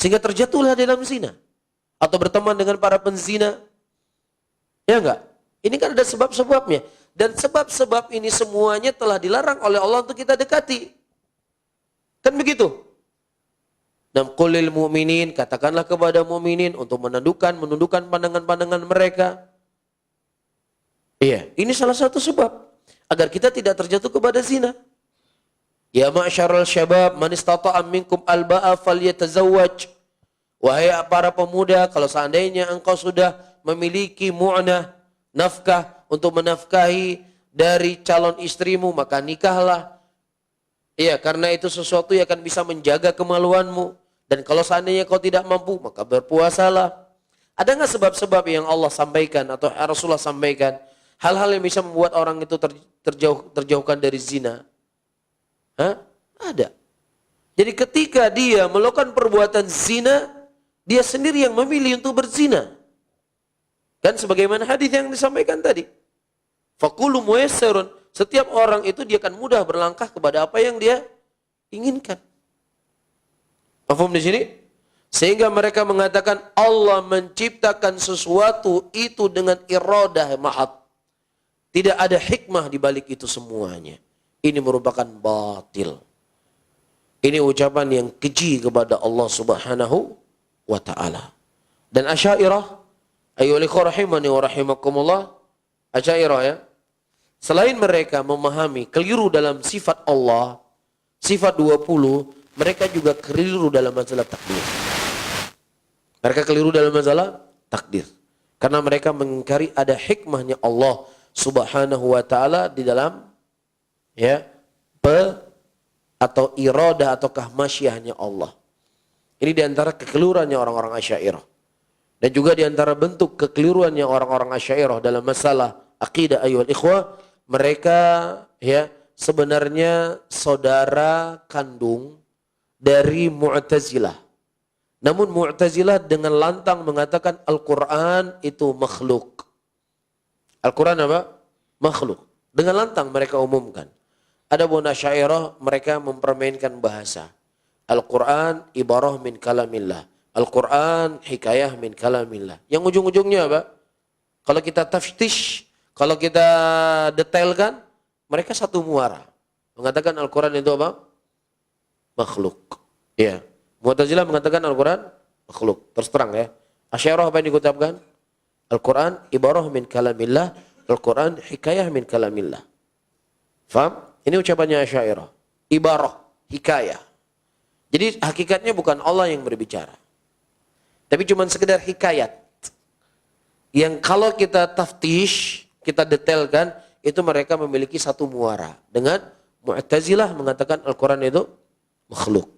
Sehingga terjatuhlah dalam zina. Atau berteman dengan para penzina. Ya enggak? Ini kan ada sebab-sebabnya. Dan sebab-sebab ini semuanya telah dilarang oleh Allah untuk kita dekati. Kan begitu? Dan qulil mu'minin, katakanlah kepada mu'minin untuk menundukkan pandangan-pandangan mereka. Iya, ini salah satu sebab agar kita tidak terjatuh kepada zina. Ya ma'syarul syabab, man istata'a minkum alba'a falyatazawwaj. Wahai para pemuda, kalau seandainya engkau sudah memiliki mu'nah, nafkah untuk menafkahi dari calon istrimu, maka nikahlah. Iya, karena itu sesuatu yang akan bisa menjaga kemaluanmu. Dan kalau seandainya kau tidak mampu, maka berpuasalah. Ada nggak sebab-sebab yang Allah sampaikan atau Rasulullah sampaikan? Hal-hal yang bisa membuat orang itu terjauhkan dari zina. Hah? Ada. Jadi ketika dia melakukan perbuatan zina, dia sendiri yang memilih untuk berzina. Kan sebagaimana hadis yang disampaikan tadi. Faqulu muyassarun. Setiap orang itu dia akan mudah berlangkah kepada apa yang dia inginkan. Paham di sini? Sehingga mereka mengatakan Allah menciptakan sesuatu itu dengan iradah mahad. Tidak ada hikmah di balik itu semuanya. Ini merupakan batil. Ini ucapan yang keji kepada Allah Subhanahu wa ta'ala. Dan Asy'ariyah Ayyuhal ikhwah rahimani wa rahimakumullah, Asy'ariyah ya. Selain mereka memahami keliru dalam sifat Allah, sifat 20, mereka juga keliru dalam masalah takdir. Mereka keliru dalam masalah takdir. Karena mereka mengingkari ada hikmahnya Allah Subhanahu wa taala di dalam ya atau iradah ataukah masyiahnya Allah. Ini diantara kekeliruannya orang-orang Asy'ariyah. Dan juga diantara bentuk kekeliruannya orang-orang Asy'ariyah dalam masalah akidah ayyuhal ikhwah, mereka ya sebenarnya saudara kandung dari Mu'tazilah. Namun Mu'tazilah dengan lantang mengatakan Al-Quran itu makhluk. Al-Quran apa? Makhluk. Dengan lantang mereka umumkan. Adapun Asy'ariyah mereka mempermainkan bahasa. Al-Quran ibarah min kalamillah. Al-Quran hikayah min kalamillah. Yang ujung-ujungnya apa? Kalau kita taftish, kalau kita detailkan, mereka satu muara. Mengatakan Al-Quran itu apa? Makhluk. Ya. Mu'tazilah mengatakan Al-Quran makhluk. Terus terang ya. Asy'ariyah apa yang dikucapkan? Al-Quran ibarah min kalamillah. Al-Quran hikayah min kalamillah. Faham? Ini ucapannya Asy'ariyah. Ibarah, hikayah. Jadi hakikatnya bukan Allah yang berbicara. Tapi cuma sekedar hikayat. Yang kalau kita taftish, kita detailkan, itu mereka memiliki satu muara. Dengan Mu'tazilah mengatakan Al-Quran itu makhluk.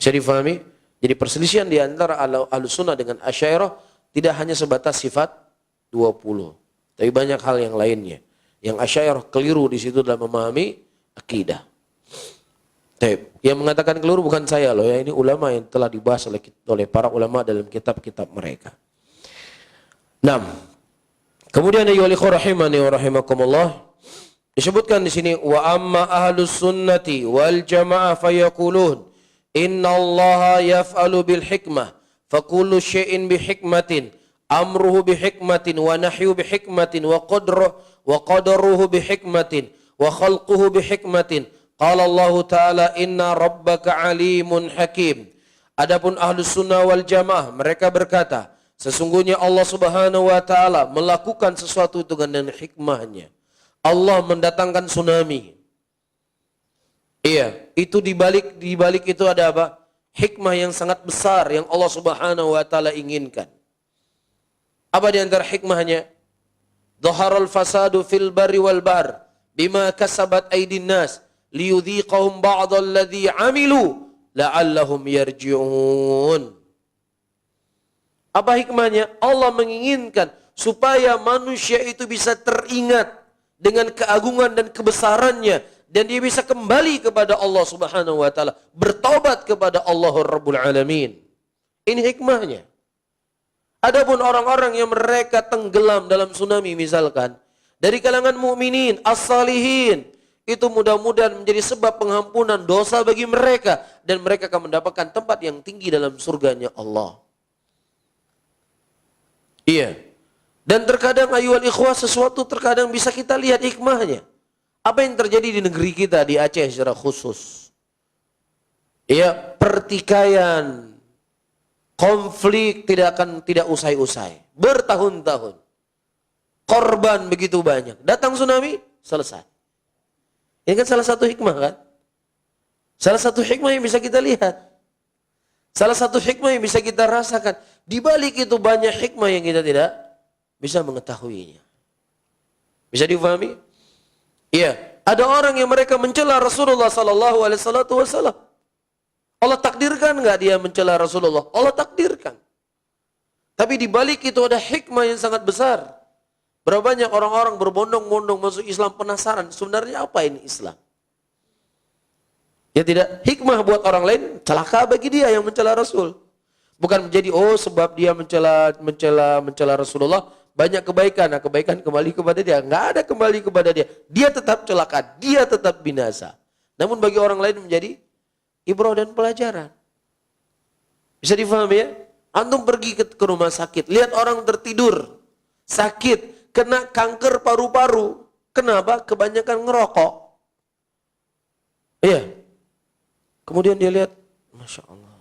Bisa difahami? Jadi perselisihan di antara Ahlussunnah dengan Asy'ariyah tidak hanya sebatas sifat 20. Tapi banyak hal yang lainnya. Yang Asy'ariyah keliru di situ dalam memahami akidah. Yang mengatakan keliru bukan saya loh ya, ini ulama yang telah dibahas oleh para ulama dalam kitab-kitab mereka. 6. Kemudian ayyuhal ikhwah rahimani wa rahimakumullah, disebutkan di sini wa amma ahlus sunnati wal jamaah fayaqulun innallaha yaf'alu bil hikmah fa kullu syai'in bi hikmatin amruhu bi hikmatin wa nahyu bi hikmatin wa qadruhu bi hikmatin wa khalquhu bi hikmatin. Qala Allah Ta'ala inna rabbaka alimun hakim. Adapun ahlus sunnah wal jamaah mereka berkata sesungguhnya Allah Subhanahu wa taala melakukan sesuatu itu dengan hikmahnya. Allah mendatangkan tsunami. Iya, itu di balik itu ada apa? Hikmah yang sangat besar yang Allah Subhanahu wa taala inginkan. Apa di antara hikmahnya? Dhaharal fasadu fil barri wal bahr bima kasabat aydin nas liyudhiqahum ba'dalladzi 'amilu la'allahum yarji'un. Apa hikmahnya? Allah menginginkan supaya manusia itu bisa teringat dengan keagungan dan kebesarannya dan dia bisa kembali kepada Allah Subhanahu wa taala, bertobat kepada Allah Rabbul Alamin. Ini hikmahnya. Adapun orang-orang yang mereka tenggelam dalam tsunami misalkan dari kalangan mukminin as-salihin, itu mudah-mudahan menjadi sebab pengampunan dosa bagi mereka dan mereka akan mendapatkan tempat yang tinggi dalam surganya Allah. Iya. Dan terkadang ayyuhal ikhwah sesuatu terkadang bisa kita lihat hikmahnya. Apa yang terjadi di negeri kita di Aceh secara khusus? Iya, pertikaian, konflik tidak usai-usai, bertahun-tahun. Korban begitu banyak. Datang tsunami, selesai. Ini kan salah satu hikmah kan? Salah satu hikmah yang bisa kita lihat. Salah satu hikmah yang bisa kita rasakan. Di balik itu banyak hikmah yang kita tidak bisa mengetahuinya. Bisa difahami? Iya. Ada orang yang mereka mencela Rasulullah sallallahu alaihi wasallam. Allah takdirkan enggak dia mencela Rasulullah? Allah takdirkan. Tapi di balik itu ada hikmah yang sangat besar. Berapa banyak orang-orang berbondong-bondong masuk Islam penasaran sebenarnya apa ini Islam? Ya tidak, hikmah buat orang lain celaka bagi dia yang mencela Rasul. Bukan menjadi sebab dia mencela Rasulullah banyak kebaikan, nah kebaikan kembali kepada dia. Enggak ada kembali kepada dia. Dia tetap celaka, dia tetap binasa. Namun bagi orang lain menjadi ibrah dan pelajaran. Bisa difahami ya? Antum pergi ke rumah sakit, lihat orang tertidur, sakit, kena kanker paru-paru. Kenapa? Kebanyakan ngerokok. Iya. Kemudian dia lihat, Masya Allah.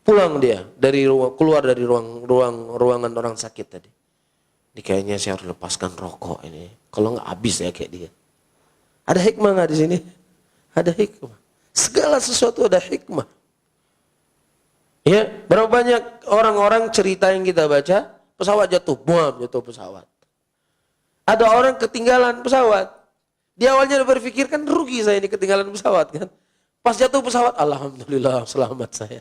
Pulang dia dari keluar dari ruangan orang sakit tadi. Ini kayaknya saya harus lepaskan rokok ini. Kalau nggak habis ya kayak dia. Ada hikmah nggak di sini? Ada hikmah. Segala sesuatu ada hikmah. Ya, berapa banyak orang-orang cerita yang kita baca, pesawat jatuh, buam, jatuh pesawat. Ada orang ketinggalan pesawat. Dia awalnya berpikir kan rugi saya ini ketinggalan pesawat kan. Pas jatuh pesawat, alhamdulillah selamat saya.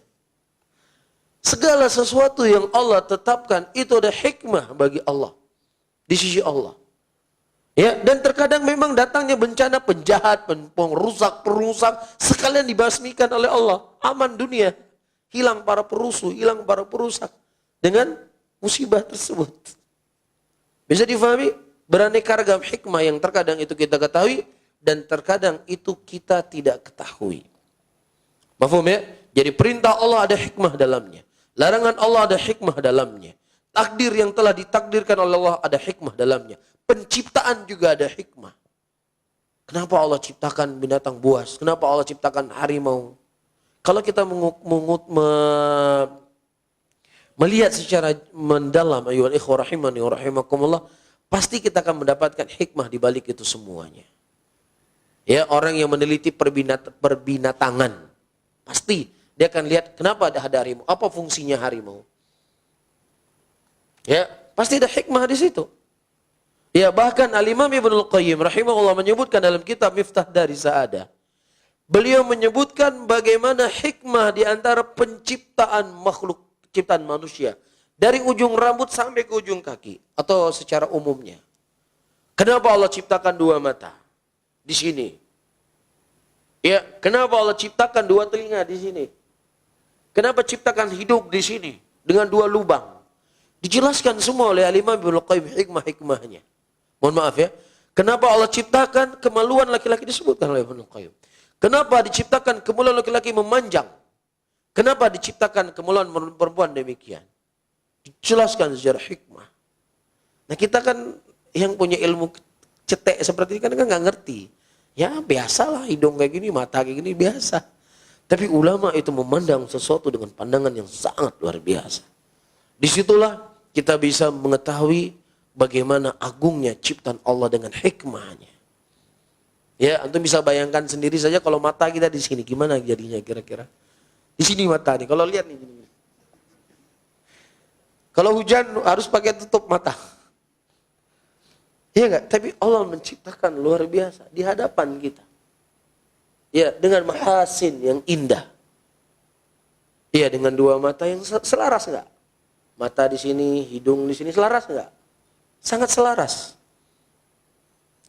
Segala sesuatu yang Allah tetapkan itu ada hikmah bagi Allah. Di sisi Allah. Ya, dan terkadang memang datangnya bencana penjahat, perusak, sekalian dibasmikan oleh Allah. Aman dunia. Hilang para perusuh, hilang para perusak. Dengan musibah tersebut. Bisa difahami? Beraneka ragam hikmah yang terkadang itu kita ketahui. Dan terkadang itu kita tidak ketahui. Mafhum ya? Jadi perintah Allah ada hikmah dalamnya. Larangan Allah ada hikmah dalamnya. Takdir yang telah ditakdirkan oleh Allah ada hikmah dalamnya. Penciptaan juga ada hikmah. Kenapa Allah ciptakan binatang buas? Kenapa Allah ciptakan harimau? Kalau kita melihat secara mendalam, ayyuhal ikhwah rahimani wa rahimakumullah, pasti kita akan mendapatkan hikmah di balik itu semuanya. Ya, orang yang meneliti perbinatangan, pasti dia akan lihat kenapa ada harimau, apa fungsinya harimau. Ya, pasti ada hikmah di situ. Ya, bahkan Al-Imam Ibnul Qayyim rahimahullah menyebutkan dalam kitab Miftah Dari Sa'adah. Beliau menyebutkan bagaimana hikmah di antara penciptaan makhluk, ciptaan manusia. Dari ujung rambut sampai ke ujung kaki. Atau secara umumnya. Kenapa Allah ciptakan dua mata? Di sini. Ya, kenapa Allah ciptakan dua telinga di sini? Kenapa ciptakan hidung di sini? Dengan dua lubang. Dijelaskan semua oleh Al-Imam Ibnul Qayyim hikmah-hikmahnya. Mohon maaf ya. Kenapa Allah ciptakan kemaluan laki-laki disebutkan oleh Ibnul Qayyim. Kenapa diciptakan kemaluan laki-laki memanjang? Kenapa diciptakan kemaluan perempuan demikian? Dijelaskan secara hikmah. Nah kita kan yang punya ilmu cetek seperti ini kan nggak ngerti. Ya biasalah hidung kayak gini, mata kayak gini biasa. Tapi ulama itu memandang sesuatu dengan pandangan yang sangat luar biasa. Disitulah kita bisa mengetahui bagaimana agungnya ciptaan Allah dengan hikmahnya. Ya, antum bisa bayangkan sendiri saja kalau mata kita di sini gimana jadinya kira-kira. Di sini mata nih, kalau lihat nih. Kalau hujan harus pakai tutup mata. Iya enggak? Tapi Allah menciptakan luar biasa di hadapan kita. Ya, dengan mahasin yang indah. Iya, dengan dua mata yang selaras enggak? Mata di sini, hidung di sini selaras enggak? Sangat selaras.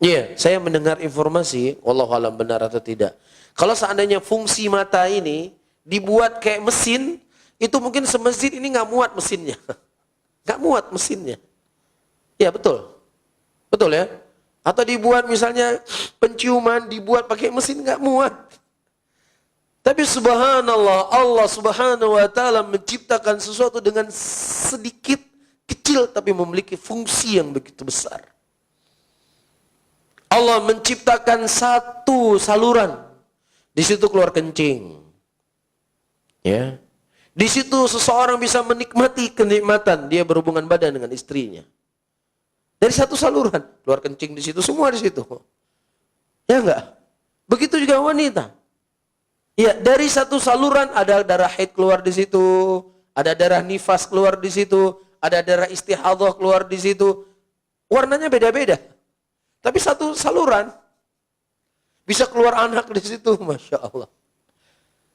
Iya, saya mendengar informasi, wallahu alam benar atau tidak. Kalau seandainya fungsi mata ini dibuat kayak mesin, itu mungkin semasjid ini nggak muat mesinnya. Nggak muat mesinnya. Iya, betul. Betul ya? Atau dibuat misalnya penciuman, dibuat pakai mesin nggak muat. Tapi subhanallah, Allah subhanahu wa ta'ala menciptakan sesuatu dengan sedikit kecil tapi memiliki fungsi yang begitu besar. Allah menciptakan satu saluran. Di situ keluar kencing. Ya. Di situ seseorang bisa menikmati kenikmatan dia berhubungan badan dengan istrinya. Dari satu saluran, keluar kencing di situ, semua di situ. Ya enggak? Begitu juga wanita. Ya, dari satu saluran ada darah haid keluar di situ, ada darah nifas keluar di situ, ada darah istihadhah keluar di situ. Warnanya beda-beda. Tapi satu saluran bisa keluar anak di situ, masya Allah.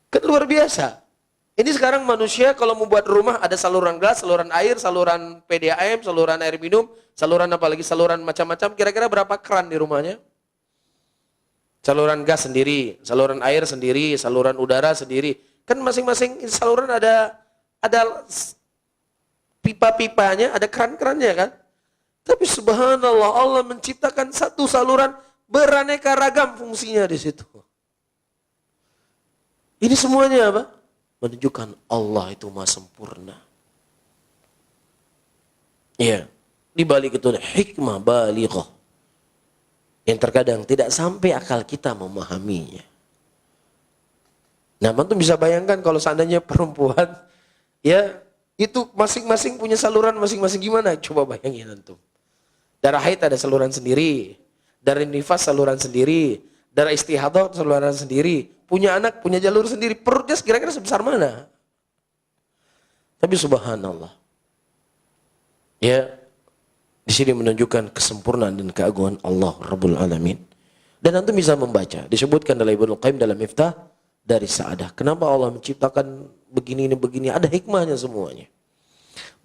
Kan luar biasa. Ini sekarang manusia kalau membuat rumah ada saluran gas, saluran air, saluran PDAM, saluran air minum, saluran apalagi saluran macam-macam. Kira-kira berapa keran di rumahnya? Saluran gas sendiri, saluran air sendiri, saluran udara sendiri. Kan masing-masing saluran ada pipa-pipanya, ada keran-kerannya kan? Tapi subhanallah Allah menciptakan satu saluran beraneka ragam fungsinya di situ. Ini semuanya apa? Menunjukkan Allah itu maha sempurna. Iya, di balik itu ada hikmah balighah yang terkadang tidak sampai akal kita memahaminya. Nah, antum bisa bayangkan kalau seandainya perempuan Ya, itu masing-masing punya saluran masing-masing gimana? Coba bayangin antum. Darah haid ada saluran sendiri, darah nifas saluran sendiri, darah istihadah saluran sendiri, punya anak punya jalur sendiri, perutnya kira-kira sebesar mana? Tapi subhanallah. Ya, di sini menunjukkan kesempurnaan dan keagungan Allah Rabbul Alamin. Dan antum bisa membaca, disebutkan dalam Ibnu Qayyim dalam Miftah dari Sa'adah. Kenapa Allah menciptakan begini, ada hikmahnya semuanya.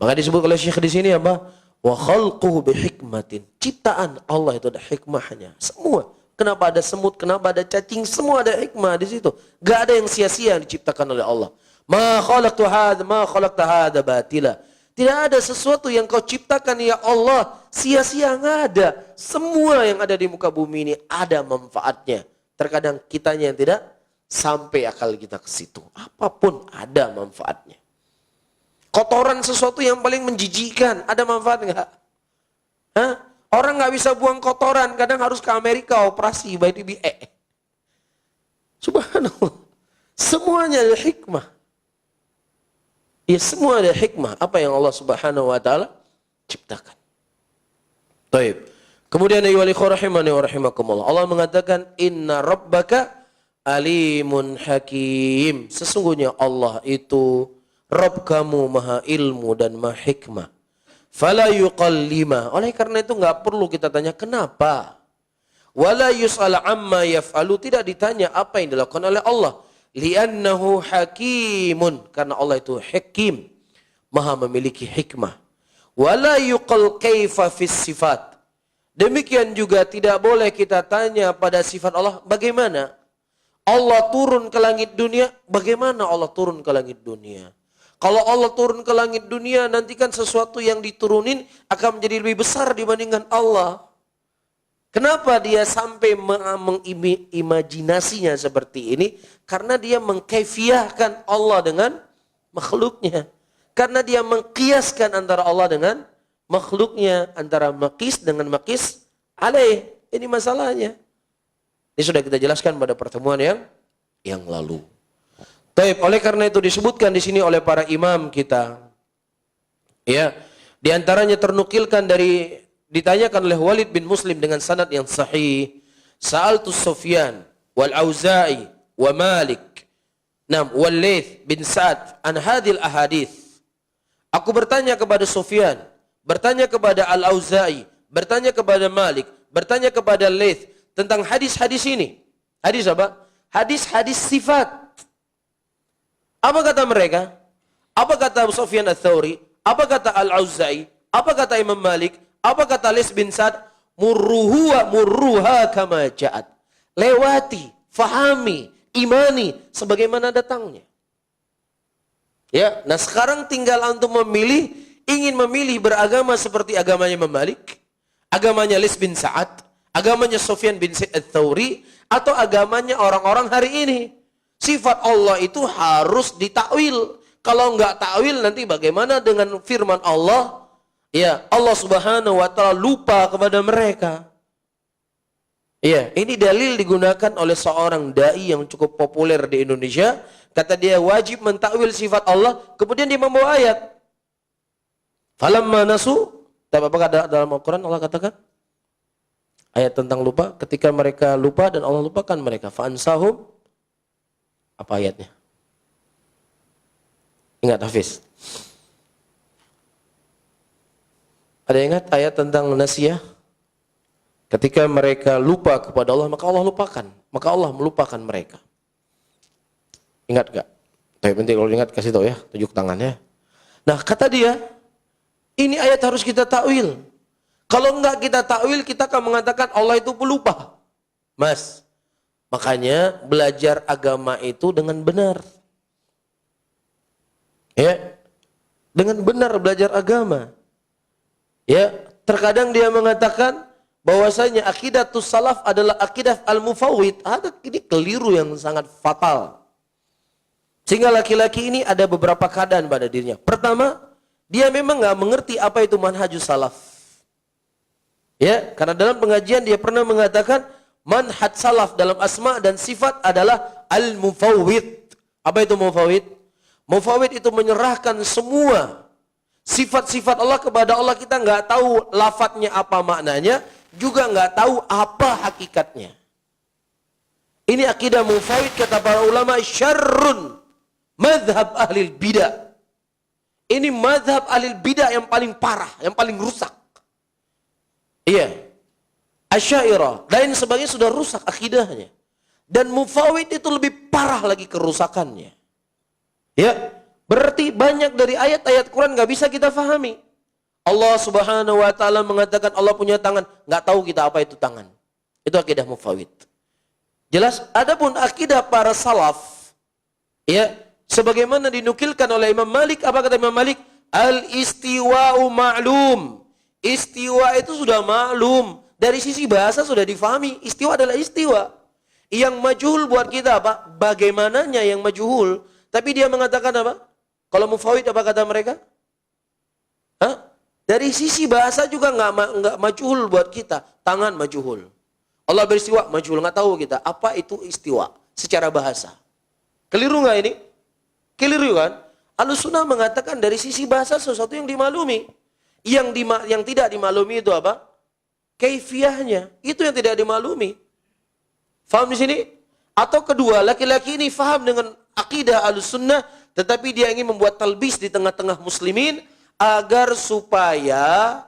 Maka disebut oleh Syekh di sini apa? Wa khalquhu bihikmatin. Ciptaan Allah itu ada hikmahnya. Semua. Kenapa ada semut, kenapa ada cacing, semua ada hikmah di situ. Gak ada yang sia-sia yang diciptakan oleh Allah. Ma khalaqta hadza batila. Tidak ada sesuatu yang kau ciptakan ya Allah sia-sia, nggak ada. Semua yang ada di muka bumi ini ada manfaatnya. Terkadang kitanya yang tidak sampai akal kita ke situ. Apapun ada manfaatnya. Kotoran sesuatu yang paling menjijikkan ada manfaat nggak? Hah? Orang nggak bisa buang kotoran, kadang harus ke Amerika operasi by TBE. Subhanallah. Semuanya ada hikmah. Ya semua ada hikmah apa yang Allah Subhanahu wa taala ciptakan. Baik. Kemudian ayyuhal ikhwah rahimani wa rahimakumullah. Allah mengatakan inna rabbaka alimun hakim. Sesungguhnya Allah itu Rabb kamu maha ilmu dan maha hikmah. Fala yuqallima. Oleh karena itu enggak perlu kita tanya kenapa. Wala yus'al amma yaf'alu. Tidak ditanya apa yang dilakukan oleh Allah. Li'annahu hakimun. Karena Allah itu hakim. Maha memiliki hikmah. Wala yuqal kaifa fis sifat. Demikian juga tidak boleh kita tanya pada sifat Allah. Bagaimana? Allah turun ke langit dunia. Bagaimana Allah turun ke langit dunia? Kalau Allah turun ke langit dunia, nanti kan sesuatu yang diturunin akan menjadi lebih besar dibandingkan Allah. Kenapa dia sampai mengimajinasinya seperti ini? Karena dia mengkaifiahkan Allah dengan makhluknya. Karena dia mengkiaskan antara Allah dengan makhluknya. Antara makis dengan makis alaih. Ini masalahnya. Ini sudah kita jelaskan pada pertemuan yang lalu. Taib, oleh karena itu disebutkan di sini oleh para imam kita. Ya, di antaranya ternukilkan dari ditanyakan oleh Walid bin Muslim dengan sanad yang sahih. Sa'altu Sufyan wal Auza'i wa Malik. Wal Laits bin Sa'ad an hadhil ahadits. Aku bertanya kepada Sufyan, bertanya kepada Al-Auza'i, bertanya kepada Malik, bertanya kepada Laits tentang hadis-hadis ini. Hadis apa? Hadis-hadis sifat. Apa kata mereka? Apa kata Sufyan Ats-Tsauri? Apa kata Al-Auza'i? Apa kata Imam Malik? Apa kata Laits bin Sa'ad? Murruha kama ja'at. Lewati, fahami, imani sebagaimana datangnya. Ya, nah sekarang tinggal antum memilih, ingin memilih beragama seperti agamanya Imam Malik, agamanya Laits bin Sa'ad, agamanya Sufyan bin Ats-Tsauri, atau agamanya orang-orang hari ini. Sifat Allah itu harus ditakwil. Kalau enggak takwil nanti bagaimana dengan firman Allah? Ya, Allah Subhanahu wa taala lupa kepada mereka. Ya, ini dalil digunakan oleh seorang dai yang cukup populer di Indonesia. Kata dia wajib mentakwil sifat Allah, kemudian dia membawa ayat. Falamma nasu, apakah dalam Al-Qur'an Allah katakan? Ayat tentang lupa, ketika mereka lupa dan Allah lupakan mereka. Fa'ansahum. Apa ayatnya? Ingat Hafiz? Ada ingat ayat tentang nasiyah? Ketika mereka lupa kepada Allah, maka Allah lupakan. Maka Allah melupakan mereka. Ingat gak? Tapi penting kalau ingat kasih tahu ya, tunjuk tangannya. Nah kata dia, ini ayat harus kita takwil. Kalau enggak kita takwil, kita akan mengatakan Allah itu pelupa. Mas, makanya belajar agama itu dengan benar. Ya, dengan benar belajar agama. Ya, terkadang dia mengatakan bahwasanya akidatus salaf adalah akidah al-mufawwid. Ini keliru yang sangat fatal. Sehingga laki-laki ini ada beberapa keadaan pada dirinya. Pertama, dia memang nggak mengerti apa itu manhajus salaf. Ya, karena dalam pengajian dia pernah mengatakan manhaj salaf dalam asma dan sifat adalah al-mufawwid. Apa itu mufawwid? Mufawwid itu menyerahkan semua sifat-sifat Allah kepada Allah. Kita nggak tahu lafadznya apa maknanya, juga nggak tahu apa hakikatnya. Ini akidah mufawwid kata para ulama, syarrun madhab ahli bidah. Ini madhab ahli bidah yang paling parah, yang paling rusak. Iya. Asy'ariyah lain sebagainya sudah rusak akidahnya. Dan mufawwid itu lebih parah lagi kerusakannya. Ya, berarti banyak dari ayat-ayat Quran nggak bisa kita fahami. Allah Subhanahu wa taala mengatakan Allah punya tangan, nggak tahu kita apa itu tangan. Itu akidah mufawwid. Jelas, adapun akidah para salaf, ya, sebagaimana dinukilkan oleh Imam Malik, apa kata Imam Malik? Al-istiwa'u ma'lum. Istiwa itu sudah maklum. Dari sisi bahasa sudah difahami. Istiwa adalah istiwa. Yang majhul buat kita apa? Bagaimananya yang majhul. Tapi dia mengatakan apa? Kalau mufawwid apa kata mereka? Hah? Dari sisi bahasa juga nggak majhul buat kita. Tangan majhul. Allah beristiwa majhul, nggak tahu kita apa itu istiwa secara bahasa. Keliru nggak ini? Keliru kan? Ahlussunnah mengatakan dari sisi bahasa sesuatu yang dimaklumi. Yang tidak dimaklumi itu apa? Kaifiyahnya. Itu yang tidak dimaklumi. Faham di sini? Atau kedua, laki-laki ini faham dengan akidah Ahlussunnah, tetapi dia ingin membuat talbis di tengah-tengah muslimin agar supaya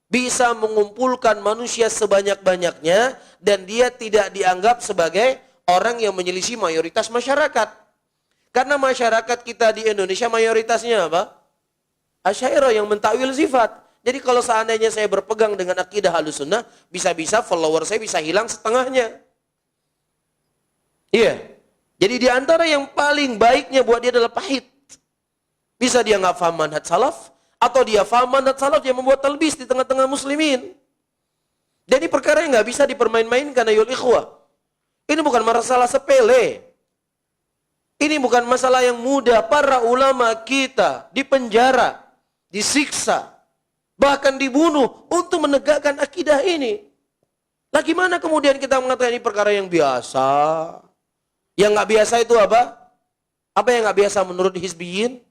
bisa mengumpulkan manusia sebanyak-banyaknya dan dia tidak dianggap sebagai orang yang menyelisih mayoritas masyarakat. Karena masyarakat kita di Indonesia mayoritasnya apa? Asy'ariyah yang mentakwil sifat. Jadi kalau seandainya saya berpegang dengan akidah Ahlussunnah, bisa-bisa follower saya bisa hilang setengahnya. Iya. Jadi di antara yang paling baiknya buat dia adalah pahit. Bisa dia nggak paham manhaj salaf, atau dia paham manhaj salaf yang membuat talbis di tengah-tengah muslimin. Jadi perkara yang nggak bisa dipermain-mainkan ayol ikhwah. Ini bukan masalah sepele. Ini bukan masalah yang mudah. Para ulama kita dipenjara, disiksa, bahkan dibunuh untuk menegakkan akidah ini. Lah gimana kemudian kita mengatakan ini perkara yang biasa? Yang nggak biasa itu apa? Apa yang nggak biasa menurut hizbiyin?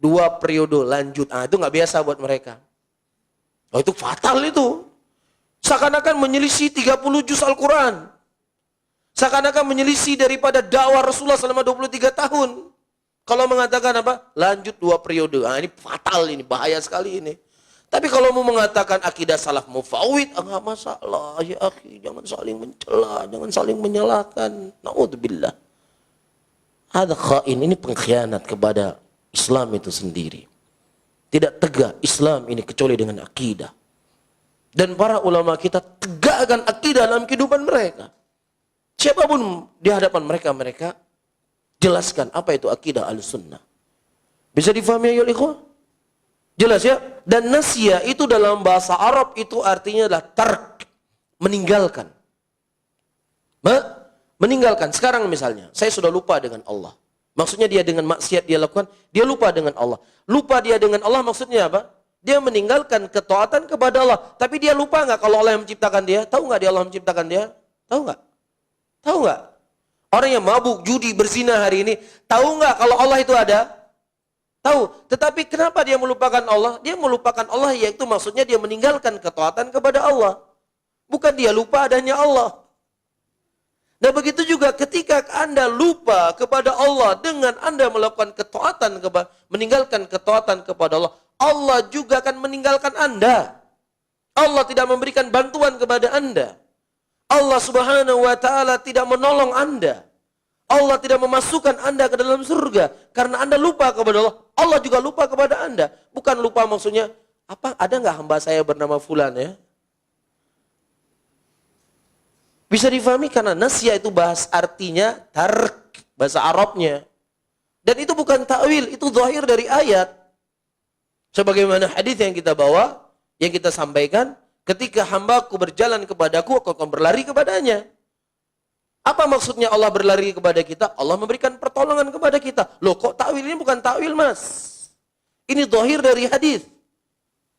2 periode lanjut. Itu nggak biasa buat mereka. Oh, itu fatal itu. Seakan-akan menyelisih 30 juz Al-Quran. Seakan-akan menyelisih daripada dakwah Rasulullah selama 23 tahun. Kalau mengatakan apa? Lanjut 2 periode. Ini fatal ini, bahaya sekali ini. Tapi kalau mau mengatakan akidah salaf mufawwid, enggak masalah. Ya akhi, jangan saling mencela, jangan saling menyalahkan. Na'udzubillah. Ada khain, ini pengkhianat kepada Islam itu sendiri. Tidak tegak Islam ini kecuali dengan akidah. Dan para ulama kita tegakkan akidah dalam kehidupan mereka. Siapapun di hadapan mereka, mereka jelaskan apa itu akidah Ahlussunnah. Bisa difahami ya ikhwah? Jelas ya? Dan nasya itu dalam bahasa Arab itu artinya adalah tark, meninggalkan. Meninggalkan. Sekarang misalnya, saya sudah lupa dengan Allah. Maksudnya dia dengan maksiat dia lakukan, dia lupa dengan Allah. Lupa dia dengan Allah maksudnya apa? Dia meninggalkan ketaatan kepada Allah. Tapi dia lupa nggak kalau Allah yang menciptakan dia? Tahu nggak dia Allah menciptakan dia? Tahu nggak? Tahu nggak? Orang yang mabuk, judi, berzina hari ini, tahu nggak kalau Allah itu ada? Tahu, tetapi kenapa dia melupakan Allah? Dia melupakan Allah, yaitu maksudnya dia meninggalkan ketaatan kepada Allah. Bukan dia lupa adanya Allah. Nah begitu juga ketika Anda lupa kepada Allah dengan Anda melakukan ketaatan, meninggalkan ketaatan kepada Allah, Allah juga akan meninggalkan Anda. Allah tidak memberikan bantuan kepada Anda. Allah Subhanahu wa ta'ala tidak menolong Anda. Allah tidak memasukkan Anda ke dalam surga karena Anda lupa kepada Allah. Allah juga lupa kepada Anda. Bukan lupa maksudnya, apa ada nggak hamba saya bernama fulan ya? Bisa difahami karena nasya itu bahas artinya tark, bahasa Arabnya. Dan itu bukan ta'wil, itu zahir dari ayat. Sebagaimana hadis yang kita bawa, yang kita sampaikan, ketika hambaku berjalan kepadaku, aku akan berlari kepadanya. Apa maksudnya Allah berlari kepada kita? Allah memberikan pertolongan kepada kita. Loh kok takwil ini bukan takwil mas? Ini zahir dari hadis.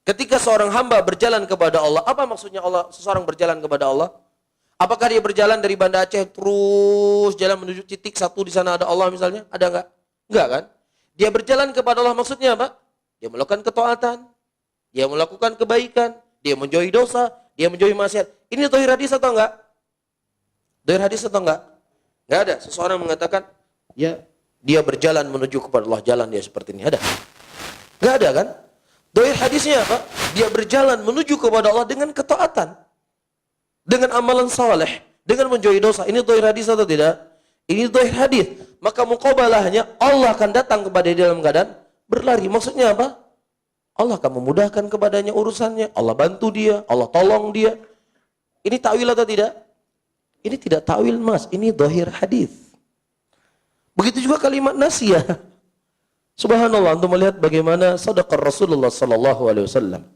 Ketika seorang hamba berjalan kepada Allah, apa maksudnya seseorang berjalan kepada Allah? Apakah dia berjalan dari Banda Aceh terus jalan menuju titik satu di sana ada Allah misalnya? Ada enggak? Enggak kan? Dia berjalan kepada Allah maksudnya apa? Dia melakukan ketaatan, dia melakukan kebaikan, dia menjauhi dosa, dia menjauhi maksiat. Ini dhahir hadis atau enggak? Dhahir hadis atau enggak? Enggak ada. Seseorang mengatakan, ya dia berjalan menuju kepada Allah, jalan dia seperti ini. Ada? Enggak ada kan? Dhahir hadisnya apa? Dia berjalan menuju kepada Allah dengan ketaatan, dengan amalan saleh, dengan menjauhi dosa. Ini dhahir hadis atau tidak? Ini dhahir hadis. Maka muqabalahnya Allah akan datang kepada dia dalam keadaan berlari. Maksudnya apa? Allah akan memudahkan kepadanya urusannya. Allah bantu dia, Allah tolong dia. Ini takwil atau tidak? Ini tidak takwil, Mas. Ini dhahir hadis. Begitu juga kalimat nasiyah. Subhanallah, untuk melihat bagaimana sadaqar Rasulullah sallallahu alaihi wasallam.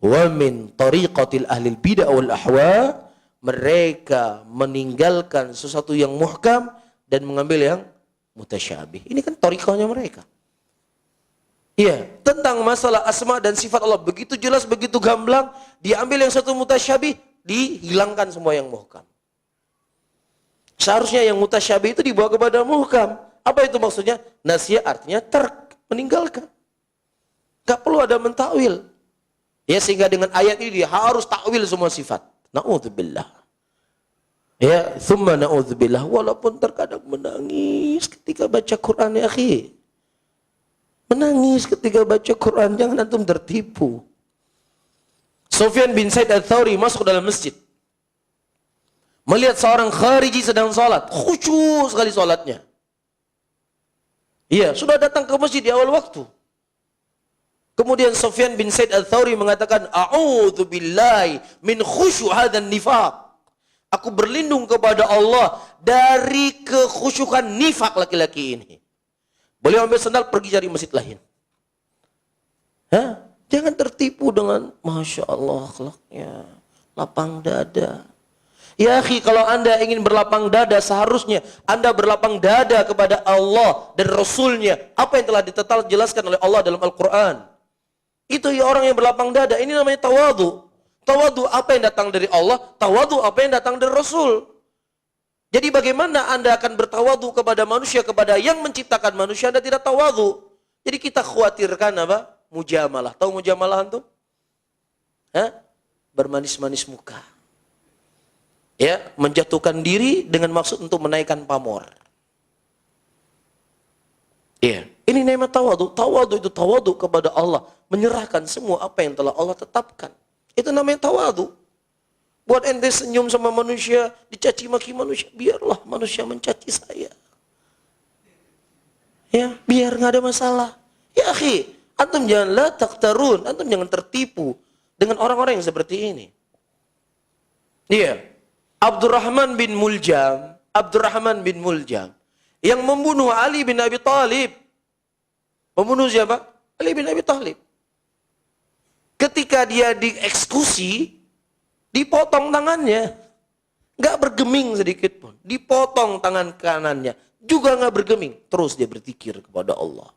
Wa min tariqatil ahlil bid'ah wal ahwa, mereka meninggalkan sesuatu yang muhkam dan mengambil yang mutasyabih. Ini kan tariqahnya mereka. Iya, tentang masalah asma dan sifat Allah begitu jelas, begitu gamblang, diambil yang satu mutasyabih, dihilangkan semua yang muhkam. Seharusnya yang mutasyabih itu dibawa kepada muhkam. Apa itu maksudnya? Nasiyah artinya meninggalkan. Gak perlu ada mentakwil. Ya, sehingga dengan ayat ini dia harus takwil semua sifat. Na'udzubillah. Ya, thumma na'udzubillah. Walaupun terkadang menangis ketika baca Quran, ya akhi. Menangis ketika baca Quran, jangan antum tertipu. Sufyan bin Sa'id al-Thawri masuk dalam masjid. Melihat seorang khariji sedang sholat. Khusyuk sekali sholatnya. Iya, sudah datang ke masjid di awal waktu. Kemudian Sufyan bin Sa'id al-Thawri mengatakan, A'udzu billahi min khusyu' hadzal nifaq. Aku berlindung kepada Allah dari kekhusyukan nifak laki-laki ini. Beliau ambil sandal pergi cari masjid lain. Hah? Jangan tertipu dengan Masya Allah akhlaknya, lapang dada. Ya akhi, kalau Anda ingin berlapang dada, seharusnya Anda berlapang dada kepada Allah dan Rasulnya. Apa yang telah dijelaskan oleh Allah dalam Al-Quran. Itu ya orang yang berlapang dada. Ini namanya tawadu. Tawadu apa yang datang dari Allah, tawadu apa yang datang dari Rasul. Jadi bagaimana Anda akan bertawadu kepada manusia, kepada yang menciptakan manusia, Anda tidak tawadu. Jadi kita khawatirkan apa? Mujamalah. Tahu mujamalah antum? Hah? Bermanis-manis muka. Ya, menjatuhkan diri dengan maksud untuk menaikkan pamor. Iya, ini nama tawadu. Tawadu itu tawadu kepada Allah, menyerahkan semua apa yang telah Allah tetapkan. Itu namanya tawadu. Buat ente senyum sama manusia, dicaci maki manusia, biarlah manusia mencaci saya. Ya, biar nggak ada masalah. Ya akhi, antum jangan la taqtarun, antum jangan tertipu dengan orang-orang yang seperti ini. Iya. Abdurrahman bin Muljam yang membunuh Ali bin Abi Thalib. Membunuh siapa? Ali bin Abi Thalib. Ketika dia dieksekusi, dipotong tangannya. Nggak bergeming sedikit pun. Dipotong tangan kanannya. Juga nggak bergeming. Terus dia berzikir kepada Allah.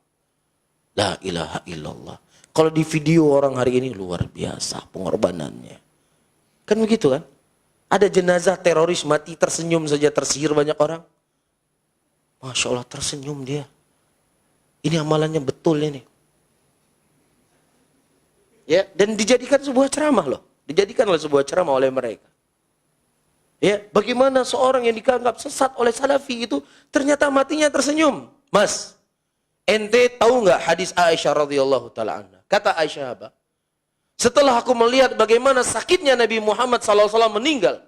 La ilaha illallah. Kalau di video orang hari ini luar biasa pengorbanannya. Kan begitu kan? Ada jenazah teroris mati tersenyum saja tersihir banyak orang. Masya Allah tersenyum dia. Ini amalannya betul ini. Ya, dan dijadikan sebuah ceramah loh. Dijadikan oleh sebuah ceramah oleh mereka. Ya, bagaimana seorang yang dianggap sesat oleh salafi itu ternyata matinya tersenyum. Mas, ente tahu nggak hadis Aisyah radhiyallahu taala anha? Kata Aisyah apa? Setelah aku melihat bagaimana sakitnya Nabi Muhammad SAW meninggal,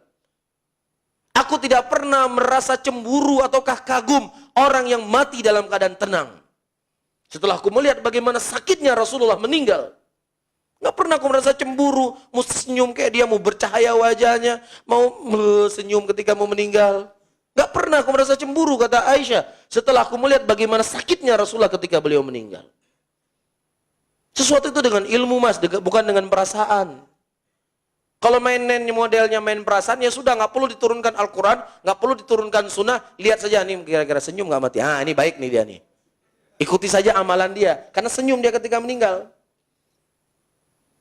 aku tidak pernah merasa cemburu ataukah kagum orang yang mati dalam keadaan tenang. Setelah aku melihat bagaimana sakitnya Rasulullah meninggal, nggak pernah aku merasa cemburu, mau senyum kayak dia, mau bercahaya wajahnya, mau senyum ketika mau meninggal. Nggak pernah aku merasa cemburu, kata Aisyah. Setelah aku melihat bagaimana sakitnya Rasulullah ketika beliau meninggal. Sesuatu itu dengan ilmu mas, bukan dengan perasaan. Kalau modelnya main perasaan, ya sudah nggak perlu diturunkan Al-Quran, nggak perlu diturunkan Sunnah. Lihat saja nih kira-kira senyum nggak mati. Ah ini baik nih dia nih. Ikuti saja amalan dia, karena senyum dia ketika meninggal.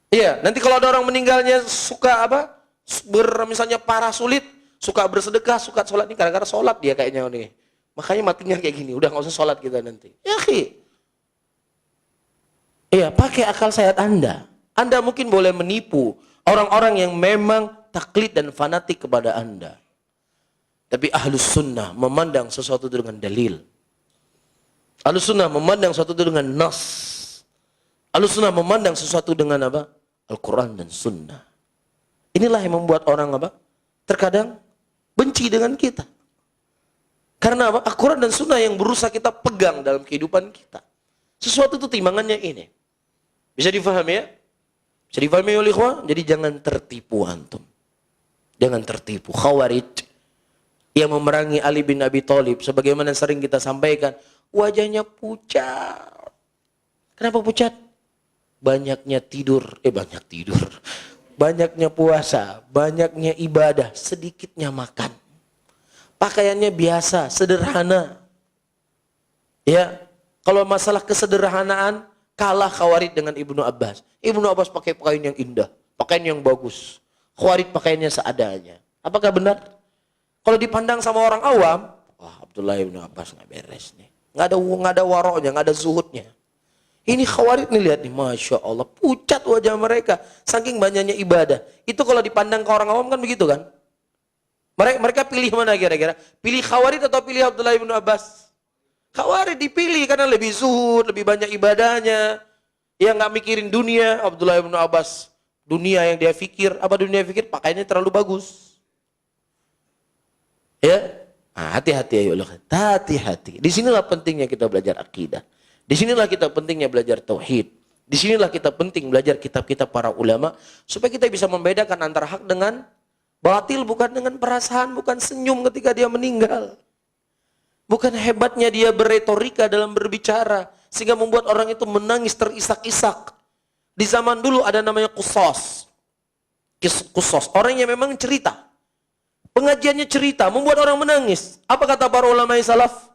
Iya, nanti kalau ada orang meninggalnya suka apa? Misalnya parah sulit, suka bersedekah, suka sholat, ini kadang-kadang sholat dia kayaknya nih. Makanya matinya kayak gini, udah nggak usah sholat kita nanti. Ya akhi, Iya, pakai akal sehat Anda. Anda mungkin boleh menipu orang-orang yang memang taklid dan fanatik kepada Anda. Tapi ahlus sunnah memandang sesuatu itu dengan dalil. Ahlus sunnah memandang sesuatu itu dengan nas. Ahlus sunnah memandang sesuatu dengan apa? Al-Quran dan sunnah. Inilah yang membuat orang apa? Terkadang benci dengan kita. Karena apa? Al-Quran dan sunnah yang berusaha kita pegang dalam kehidupan kita. Sesuatu itu timbangannya ini. Bisa difahami ya? Bisa difahami oleh ikhwah? Jadi jangan tertipu antum. Jangan tertipu. Khawarij yang memerangi Ali bin Abi Thalib, sebagaimana sering kita sampaikan, wajahnya pucat. Kenapa pucat? Banyaknya tidur. Banyaknya puasa, banyaknya ibadah, sedikitnya makan. Pakaiannya biasa, sederhana. Ya, kalau masalah kesederhanaan, kalah Khawarij dengan Ibnu Abbas. Ibnu Abbas pakai pakaian yang indah, pakaian yang bagus. Khawarij pakaiannya seadanya. Apakah benar? Kalau dipandang sama orang awam, wah Abdullah Ibnu Abbas nggak beres nih. Nggak ada waroknya, nggak ada zuhudnya. Ini Khawarij nih, lihat nih, Masya Allah, pucat wajah mereka, saking banyaknya ibadah. Itu kalau dipandang ke orang awam kan begitu kan? Mereka pilih mana kira-kira? Pilih Khawarij atau pilih Abdullah bin Abbas? Khawarij dipilih karena lebih zuhud, lebih banyak ibadahnya. Ya nggak mikirin dunia. Abdullah bin Abbas, dunia yang dia pikir, apa dunia pikir? Pakaiannya terlalu bagus. Ya, hati-hati ayo, hati-hati. Disinilah pentingnya kita belajar akidah. Disinilah kita pentingnya belajar tauhid. Disinilah kita penting belajar kitab-kitab para ulama supaya kita bisa membedakan antara hak dengan batil, bukan dengan perasaan, bukan senyum ketika dia meninggal. Bukan hebatnya dia berretorika dalam berbicara sehingga membuat orang itu menangis terisak-isak. Di zaman dulu ada namanya qusas. Qusas, orang yang memang cerita. Pengajiannya cerita, membuat orang menangis. Apa kata para ulama salaf?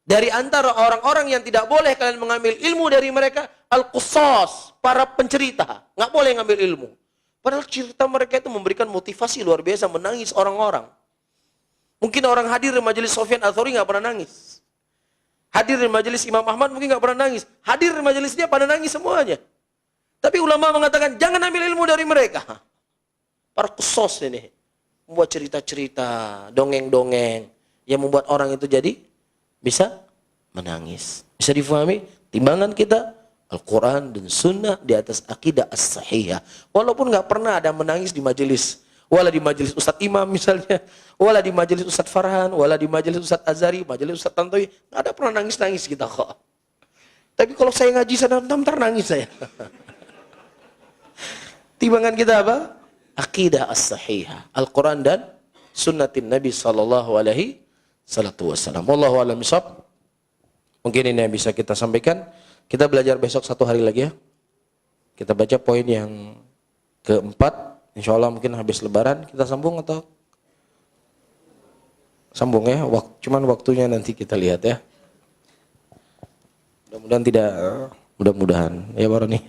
Dari antara orang-orang yang tidak boleh kalian mengambil ilmu dari mereka, al-qusas, para pencerita. Nggak boleh ngambil ilmu. Padahal cerita mereka itu memberikan motivasi luar biasa, menangis orang-orang. Mungkin orang hadir di majelis Sufyan Ats-Tsauri nggak pernah nangis. Hadir di majelis Imam Ahmad mungkin nggak pernah nangis. Hadir di majelisnya pada nangis semuanya. Tapi ulama mengatakan jangan ambil ilmu dari mereka. Para qusas ini membuat cerita-cerita, dongeng-dongeng yang membuat orang itu jadi bisa menangis. Bisa difahami? Timbangan kita Al-Quran dan Sunnah di atas akidah as-sahihah. Walaupun nggak pernah ada menangis di majelis, wala di majelis Ustadz Imam misalnya, wala di majelis Ustadz Farhan, wala di majelis Ustadz Azhari, majelis Ustadz Tantowi, nggak ada pernah nangis-nangis kita kok. Tapi kalau saya ngaji sana, ntar nangis saya. Timbangan kita apa? Akidah as-sahihah, Al-Quran dan Sunnatin Nabi Sallallahu Alaihi Wasallam. Wallahu a'lam bishawab. Mungkin ini yang bisa kita sampaikan. Kita belajar besok satu hari lagi ya. Kita baca poin yang keempat. Insya Allah mungkin habis lebaran kita sambung atau sambung ya. Cuman waktunya nanti kita lihat ya. Mudah-mudahan tidak, mudah-mudahan ya baru nih.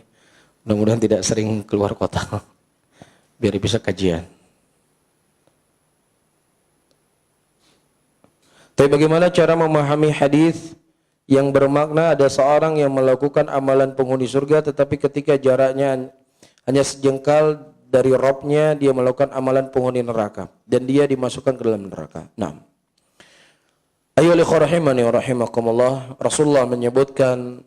Mudah-mudahan tidak sering keluar kota. Biar bisa kajian. Tapi bagaimana cara memahami hadis yang bermakna ada seorang yang melakukan amalan penghuni surga tetapi ketika jaraknya hanya sejengkal dari Robnya dia melakukan amalan penghuni neraka dan dia dimasukkan ke dalam neraka. Nah, ayyuhal ikhwah rahimani wa rahimakumullah, Rasulullah menyebutkan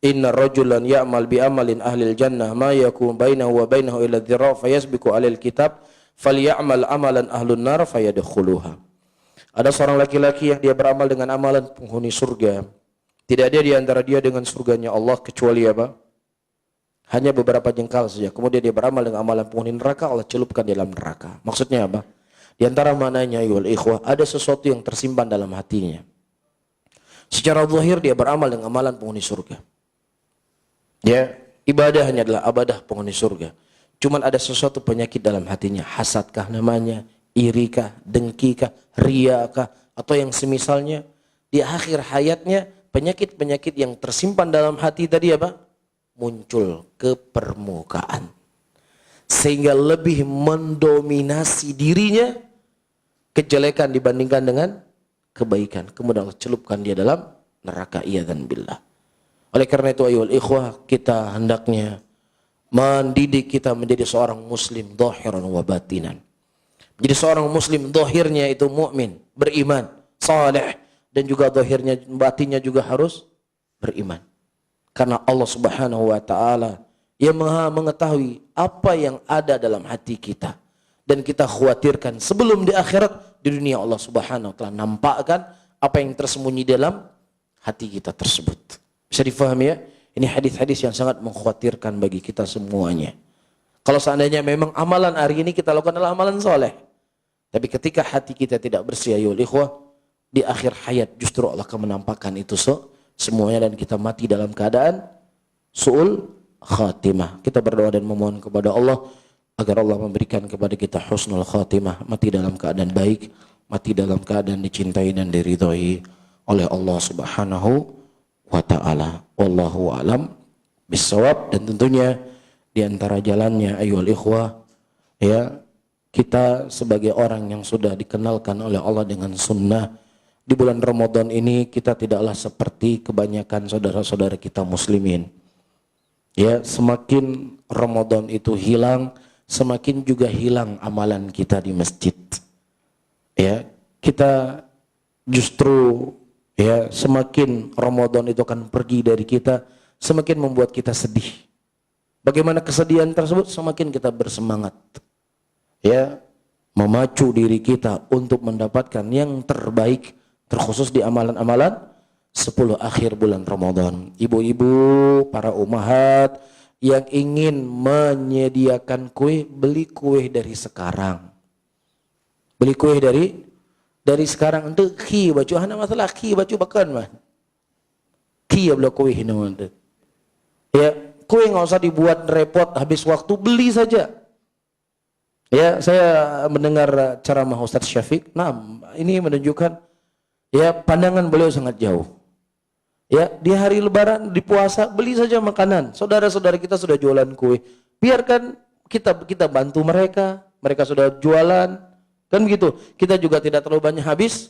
inna rajulan ya'mal bi amalin ahlil jannah ma yakun bainahu wa bainahu illa dhira fayasbiqu alal kitab falyamal amalan ahlun nar fayadkhuluha. Ada seorang laki-laki yang dia beramal dengan amalan penghuni surga. Tidak ada di antara dia dengan surganya Allah kecuali apa? Hanya beberapa jengkal saja. Kemudian dia beramal dengan amalan penghuni neraka, Allah celupkan di dalam neraka. Maksudnya apa? Di antara mananya yul ikhwah, ada sesuatu yang tersimpan dalam hatinya. Secara zahir dia beramal dengan amalan penghuni surga. Ya, ibadahnya adalah ibadah penghuni surga. Cuman ada sesuatu penyakit dalam hatinya. Hasadkah namanya? Irikah, dengkikah, riyakah, atau yang semisalnya. Di akhir hayatnya penyakit-penyakit yang tersimpan dalam hati tadi apa? Muncul ke permukaan. Sehingga lebih mendominasi dirinya kejelekan dibandingkan dengan kebaikan. Kemudian Allah celupkan dia dalam neraka, iyadzan billah. Oleh karena itu ayolah ikhwah, kita hendaknya mendidik kita menjadi seorang muslim zahiran wa batinan. Jadi seorang muslim zahirnya itu mukmin, beriman, saleh, dan juga zahirnya batinnya juga harus beriman. Karena Allah Subhanahu wa taala yang Maha mengetahui apa yang ada dalam hati kita. Dan kita khawatirkan sebelum di akhirat, di dunia Allah Subhanahu wa taala nampakkan apa yang tersembunyi dalam hati kita tersebut. Bisa difahami ya? Ini hadis-hadis yang sangat mengkhawatirkan bagi kita semuanya. Kalau seandainya memang amalan hari ini kita lakukan adalah amalan soleh, tapi ketika hati kita tidak bersih, ayo ikhwah, di akhir hayat justru Allah akan menampakkan itu semuanya dan kita mati dalam keadaan su'ul khatimah. Kita berdoa dan memohon kepada Allah agar Allah memberikan kepada kita husnul khatimah, mati dalam keadaan baik, mati dalam keadaan dicintai dan diridhoi oleh Allah Subhanahu wa ta'ala. Wallahu a'lam bissawab. Dan tentunya di antara jalannya ayyuhal ikhwah, ya, kita sebagai orang yang sudah dikenalkan oleh Allah dengan sunnah, di bulan Ramadan ini kita tidaklah seperti kebanyakan saudara-saudara kita muslimin. Ya, semakin Ramadan itu hilang, semakin juga hilang amalan kita di masjid. Ya, kita justru ya semakin Ramadan itu akan pergi dari kita, semakin membuat kita sedih. Bagaimana kesedihan tersebut? Semakin kita bersemangat, ya, memacu diri kita untuk mendapatkan yang terbaik, terkhusus di amalan-amalan 10 akhir bulan Ramadan. Ibu-ibu, para umahat yang ingin menyediakan kue, beli kue dari sekarang. Beli kue dari sekarang untuk ki baju hana masalah ki baju bahkan mah. Ki ya beli kue hina mah. Ya, kue enggak usah dibuat repot habis waktu, beli saja. Ya, saya mendengar ceramah Ustaz Syafiq. Nah, ini menunjukkan ya pandangan beliau sangat jauh. Ya, di hari lebaran, di puasa, beli saja makanan. Saudara-saudara kita sudah jualan kue. Biarkan kita bantu mereka. Mereka sudah jualan. Kan begitu. Kita juga tidak terlalu banyak habis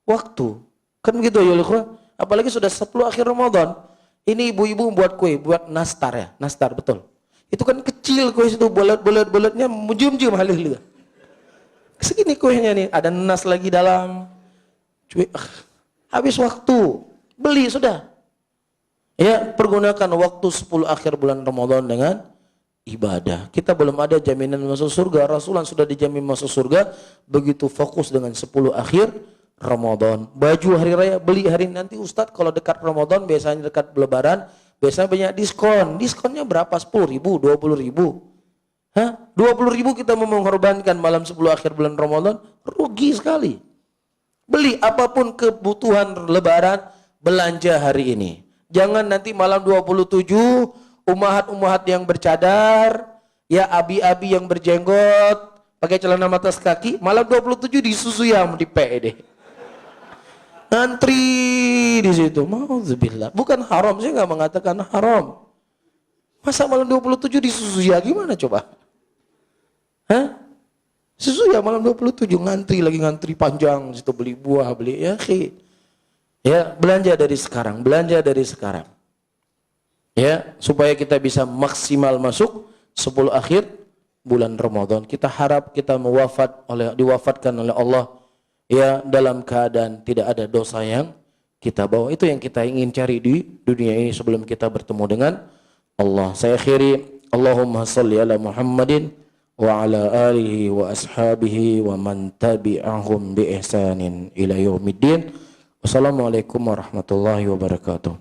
waktu. Kan begitu ya ikhwah. Apalagi sudah 10 akhir Ramadan. Ini ibu-ibu buat kue, buat nastar ya. Nastar, betul. Itu kan kecil kue itu, bulat-bulatnya mujum-jum halil. Segini kuenya nih, ada nas lagi dalam. Cuy, habis waktu. Beli sudah. Ya, pergunakan waktu 10 akhir bulan Ramadan dengan ibadah. Kita belum ada jaminan masuk surga. Rasulullah sudah dijamin masuk surga. Begitu fokus dengan 10 akhir Ramadan. Baju hari raya beli hari nanti Ustadz. Kalau dekat Ramadan, biasanya dekat lebaran, biasanya banyak diskon. Diskonnya berapa? 10.000, 20.000. Hah? 20.000 kita mau mengorbankan malam 10 akhir bulan Ramadan? Rugi sekali. Beli apapun kebutuhan lebaran, belanja hari ini. Jangan nanti malam 27 umahat-umahat yang bercadar, ya abi-abi yang berjenggot, pakai celana atas kaki, malam 27 disusui yang di PED. Ngantri di situ. Mauzubillah. Bukan haram, saya nggak mengatakan haram. Masa malam 27 disusui ya gimana coba? Hah? Susu ya malam 27 ngantri panjang situ, beli buah, beli ya khi. Ya, belanja dari sekarang. Ya, supaya kita bisa maksimal masuk 10 akhir bulan Ramadan. Kita harap kita diwafatkan oleh Allah ya dalam keadaan tidak ada dosa yang kita bawa. Itu yang kita ingin cari di dunia ini sebelum kita bertemu dengan Allah. Saya akhiri, Allahumma shalli ala Muhammadin wa ala alihi wa ashabihi wa man tabi'ahum bi ihsanin ila yaumiddin. Wassalamualaikum warahmatullahi wabarakatuh.